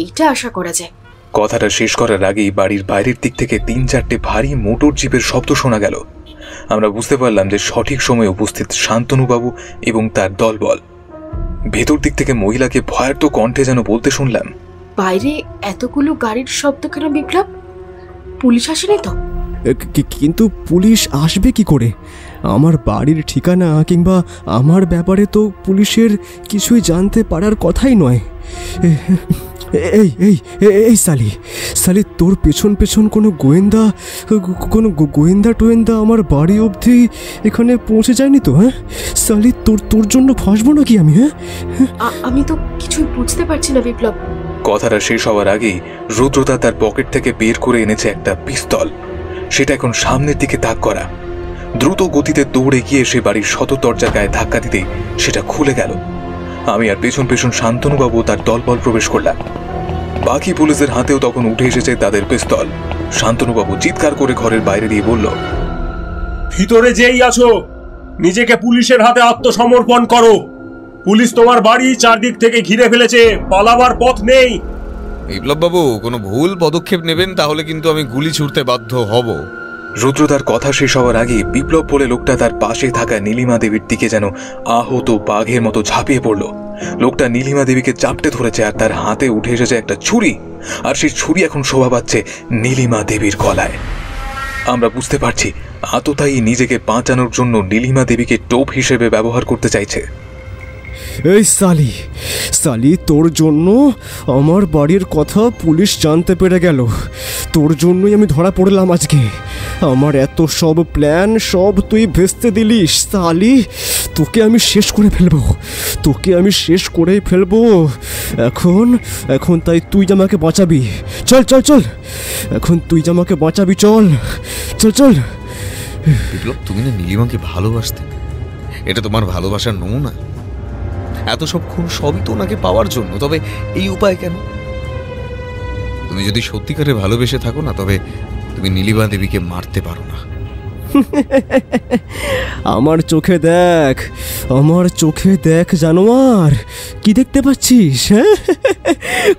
এইটা আশা করা যায়। কথাটা শেষ করার আগেই বাড়ির বাইরের দিক থেকে 3-4টে ভারী মোটর জিপের শব্দ শোনা গেল। আমরা বুঝতে পারলাম যে সঠিক সময়ে উপস্থিত শান্তনুবাবু এবং তার দলবল। ভেতর দিক থেকে মহিলাকে ভয়ার্ত কণ্ঠে যেন বলতে শুনলাম, বাইরে এতগুলো গাড়ির শব্দ কেন বিপ্লব? পুলিশ আসেনি তো? কিন্তু পুলিশ আসবে কি করে? আমার বাড়ির ঠিকানা কিংবা আমার ব্যাপারে তো পুলিশের কিছুই জানতে পারার কথাই নয়। এই এই এই সালি সালি, তোর পেছন পেছন কোনো গোয়েন্দা টোয়েন্দা আমার বাড়ি অবধি এখানে পৌঁছে যায়নি তো? হ্যাঁ সালি, তোর জন্য ফাঁসবো নাকি আমি? হ্যাঁ, আমি তো কিছুই বুঝতে পারছি না বিপ্লব। কথাটা শেষ হওয়ার আগেই রুদ্রদা তার পকেট থেকে বের করে এনেছে একটা পিস্তল। সেটা এখন সামনের দিকে তাক করা। দ্রুত গতিতে দৌড়ে গিয়ে সে বাড়ির সদর দরজার গায়ে ধাক্কা দিতেই সেটা খুলে গেল। আমি আর পেছন পেছন শান্তনুবাবু তার দলবল প্রবেশ করলাম। বাকি পুলিশের হাতেও তখন উঠে এসেছে তাদের পিস্তল। শান্তনুবাবু চিৎকার করে ঘরের বাইরে দিয়ে বলল, ভিতরে যেই আছো নিজেকে পুলিশের হাতে আত্মসমর্পণ করো। পুলিশ তোমার বাড়ি চারদিক থেকে ঘিরে ফেলেছে, পালাবার পথ নেই। বিপ্লব বাবু, কোনো ভুল পদক্ষেপ নেবেন তাহলে কিন্তু আমি গুলি ছুড়তে বাধ্য হব। রুদ্রদার কথা শেষ হওয়ার আগে বিপ্লব বলে লোকটা তার পাশে থাকা নীলিমা দেবীর দিকে যেন আহত বাঘের মতো ঝাঁপিয়ে পড়ল। লোকটা নীলিমা দেবীকে চাপটে ধরেছে আর তার হাতে উঠে এসেছে একটা ছুরি, আর সেই ছুরি এখন শোভা পাচ্ছে নীলিমা দেবীর গলায়। আমরা বুঝতে পারছি আততায়ী নিজেকে বাঁচানোর জন্য নীলিমা দেবীকে টোপ হিসেবে ব্যবহার করতে চাইছে। এই সালি, তোর জন্য আমার বাড়ির কথা পুলিশ জানতে পেরে গেল। তোর জন্যই আমি ধরা পড়লাম আজকে। আমার এত সব প্ল্যান সব তুই ভেস্তে দিলিস সালি। তোকে আমি শেষ করে ফেলবো। এখন তাই তুই আমাকে বাঁচাবি। চল এখন তুই আমাকে বাঁচাবি। চল। বিপ্লব, তুমি না নীলিমাকে ভালোবাসতে? এটা তোমার ভালোবাসার নমুনা? এত সব খুন সবই তো ওনাকে পাওয়ার জন্য, তবে এই উপায় কেন? তুমি যদি সত্যিকারে ভালোবেসে থাকো না, তবে তুমি নীলিমা দেবীকে মারতে পারো না। আমার চোখে দেখ জানোয়ার, কি দেখতে পাচ্ছিস? হ্যাঁ,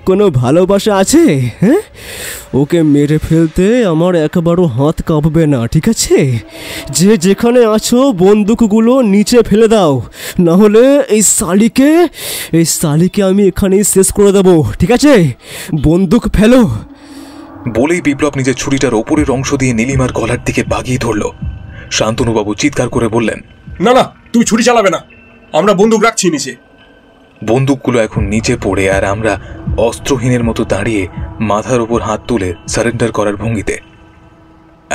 কোনো ভালোবাসা আছে? হ্যাঁ, ওকে মেরে ফেলতে আমার একবারও হাত কাঁপবে না, ঠিক আছে? যে যেখানে আছো বন্দুকগুলো নিচে ফেলে দাও, না হলে এই সালিকে আমি এখানেই শেষ করে দেবো, ঠিক আছে? বন্দুক ফেলো। বলেই বিপ্লব নিজের ছুরিটার ওপরের অংশ দিয়ে নীলিমার গলার দিকে বাগিয়ে ধরল। শান্তনুবাবু চিৎকার করে বললেন, না, তুই ছুরি চালাবে না, আমরা বন্দুক রাখছি নিচে। বন্দুকগুলো এখন নিচে পড়ে আর আমরা অস্ত্রহীনের মতো দাঁড়িয়ে মাথার উপর হাত তুলে সারেন্ডার করার ভঙ্গিতে।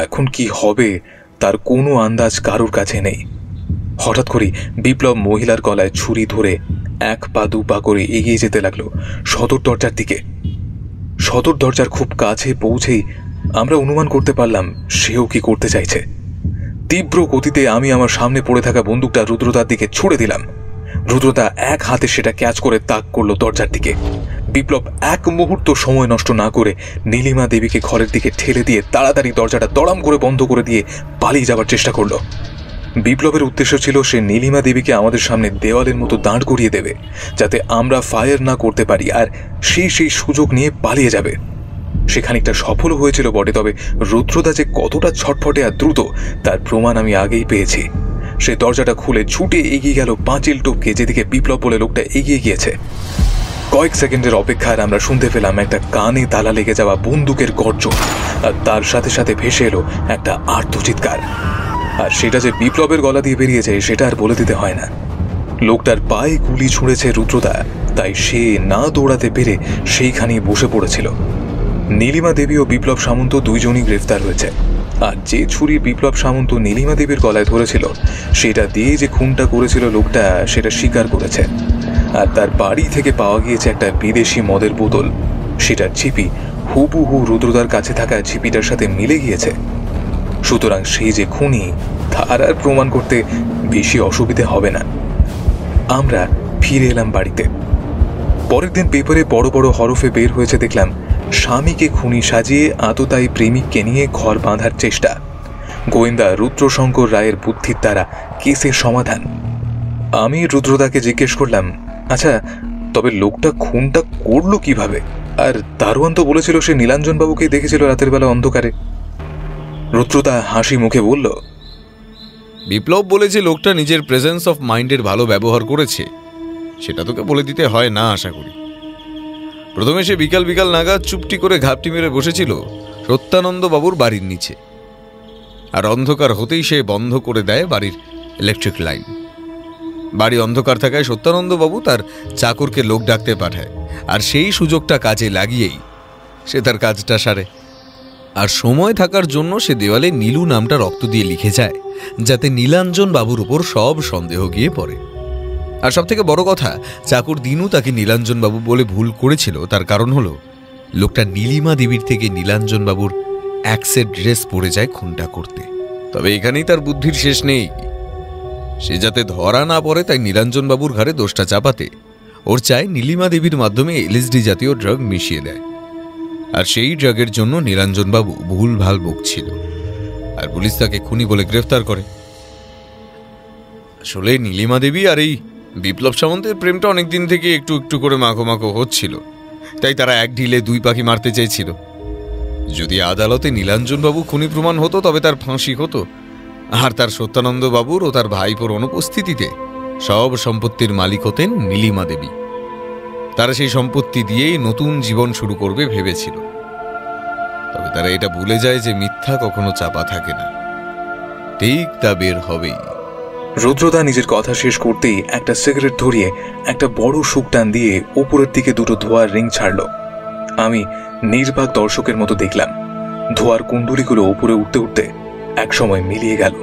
এখন কি হবে তার কোনো আন্দাজ কারোর কাছে নেই। হঠাৎ করে বিপ্লব মহিলার গলায় ছুরি ধরে 1 পা 2 পা করে এগিয়ে যেতে লাগলো সদর দরজার দিকে। সদর দরজার খুব কাছে পৌঁছেই আমরা অনুমান করতে পারলাম সেও কি করতে চাইছে। তীব্র গতিতে আমি আমার সামনে পড়ে থাকা বন্দুকটা রুদ্রদার দিকে ছুড়ে দিলাম। রুদ্রদা এক হাতে সেটা ক্যাচ করে তাক করলো দরজার দিকে। বিপ্লব এক মুহূর্ত সময় নষ্ট না করে নীলিমা দেবীকে ঘরের দিকে ঠেলে দিয়ে তাড়াতাড়ি দরজাটা দড়াম করে বন্ধ করে দিয়ে পালিয়ে যাওয়ার চেষ্টা করলো। বিপ্লবের উদ্দেশ্য ছিল সে নীলিমা দেবীকে আমাদের সামনে দেওয়ালের মতো দাঁড় করিয়ে দেবে, যাতে আমরা ফায়ার না করতে পারি, আর সেই সুযোগ নিয়ে পালিয়ে যাবে। সে খানিকটা সফল হয়েছিল বটে, তবে রুদ্রদা যে কতটা ছটফটে আর দ্রুত তার প্রমাণ আমি আগেই পেয়েছি। সে দরজাটা খুলে ছুটে এগিয়ে গেল পাঁচিল টপকে যেদিকে বিপ্লব বলে লোকটা এগিয়ে গিয়েছে। কয়েক সেকেন্ডের অপেক্ষার আমরা শুনতে পেলাম একটা কানে তালা লেগে যাওয়া বন্দুকের গর্জন, আর তার সাথে সাথে ভেসে এলো একটা আর্তচিৎকার। আর সেটা যে বিপ্লবের গলা দিয়ে বেরিয়েছে সেটা আর বলে দিতে হয় না। লোকটার পায়ে গুলি ছুঁড়েছে রুদ্রদা, তাই সে না দৌড়াতে পেরে সেইখানেই বসে পড়েছিল। নীলিমা দেবী ও বিপ্লব সামন্ত দুইজনই গ্রেফতার হয়েছে। আর যে ছুরি বিপ্লব সামন্ত নীলিমা দেবীর গলায় ধরেছিল সেটা দিয়ে যে খুনটা করেছিল লোকটা সেটা স্বীকার করেছে। আর তার বাড়ি থেকে পাওয়া গিয়েছে একটা বিদেশি মদের বোতল, সেটার ছিপি হুবহু রুদ্রদার কাছে থাকা ছিপিটার সাথে মিলে গিয়েছে। সুতরাং সেই যে খুনি তার আর প্রমাণ করতে বেশি অসুবিধে হবে না। আমরা ফিরে এলাম বাড়িতে। পরের দিন পেপারে বড় বড় হরফে বের হয়েছে দেখলাম, স্বামীকে খুনি সাজিয়ে আততায়ী প্রেমিককে নিয়ে ঘর বাঁধার চেষ্টা। গোয়েন্দা রুদ্রশঙ্কর রায়ের বুদ্ধির দ্বারা কেসের সমাধান। আমি রুদ্রদাকে জিজ্ঞেস করলাম, আচ্ছা তবে লোকটা খুনটা করলো কিভাবে? আর দারোয়ান তো বলেছিল সে নীলাঞ্জন বাবুকে দেখেছিল রাতের বেলা অন্ধকারে। রুদ্রদা হাসি মুখে বলল, বিপ্লব বলেছে লোকটা নিজের প্রেজেন্স অফ মাইন্ডের ভালো ব্যবহার করেছে, সেটা তোকে বলে দিতে হয় না আশা করি। প্রথমে সে বিকাল বিকাল নাগাদ চুপটি করে ঘাপটি মেরে বসেছিল সত্যানন্দ বাবুর বাড়ির নিচে, আর অন্ধকার হতেই সে বন্ধ করে দেয় বাড়ির ইলেকট্রিক লাইন। বাড়ি অন্ধকার থাকায় সত্যানন্দ বাবু তার চাকরকে লোক ডাকতে পাঠায়, আর সেই সুযোগটা কাজে লাগিয়েই সে তার কাজটা সারে। আর সময় থাকার জন্য সে দেওয়ালে নীলু নামটা রক্ত দিয়ে লিখে যায়, যাতে নীলাঞ্জন বাবুর উপর সব সন্দেহ গিয়ে পড়ে। আর সব থেকে বড় কথা, চাকর দিনু তাকে নীলাঞ্জন বাবু বলে ভুল করেছিল, তার কারণ হলো লোকটা নীলিমা দেবীর থেকে নীলাঞ্জন বাবুর অ্যাক্সের ড্রেস পরে যায় খুনটা করতে। তবে এখানেই তার বুদ্ধির শেষ নেই। সে যাতে ধরা না পড়ে তাই নীলাঞ্জন বাবুর ঘাড়ে দোষটা চাপাতে ওর চায় নীলিমা দেবীর মাধ্যমে এলএসডি জাতীয় ড্রাগ মিশিয়ে দেয়। আর সেই ড্রাগের জন্য নীলাঞ্জন বাবু ভুল ভাল বকছিল, আর পুলিশ তাকে খুনি বলে গ্রেফতার করে। আসলে নীলিমা দেবী আর এই বিপ্লব সামন্তের প্রেমটা অনেকদিন থেকে একটু একটু করে মাখো মাখো হচ্ছিল, তাই তারা এক ঢিলে দুই পাখি মারতে চেয়েছিল। যদি আদালতে নীলাঞ্জন বাবু খুনি প্রমাণ হতো তবে তার ফাঁসি হতো, আর তার সত্যানন্দ বাবুর ও তার ভাইপোর অনুপস্থিতিতে সব সম্পত্তির মালিক হতেন নীলিমা দেবী। তারা সেই সম্পত্তি দিয়েই নতুন জীবন শুরু করবে ভেবেছিল। তবে তারা এটা ভুলে যায় যে মিথ্যা কখনো চাপা থাকে না, ঠিক তা বের হবেই। রুদ্রদা নিজের কথা শেষ করতেই একটা সিগারেট ধরিয়ে একটা বড় শুকটান দিয়ে উপরের দিকে দুটো ধোঁয়ার রিং ছাড়ল। আমি নির্বাক দর্শকের মতো দেখলাম ধোঁয়ার কুণ্ডুলিগুলো উপরে উঠতে উঠতে একসময় মিলিয়ে গেল।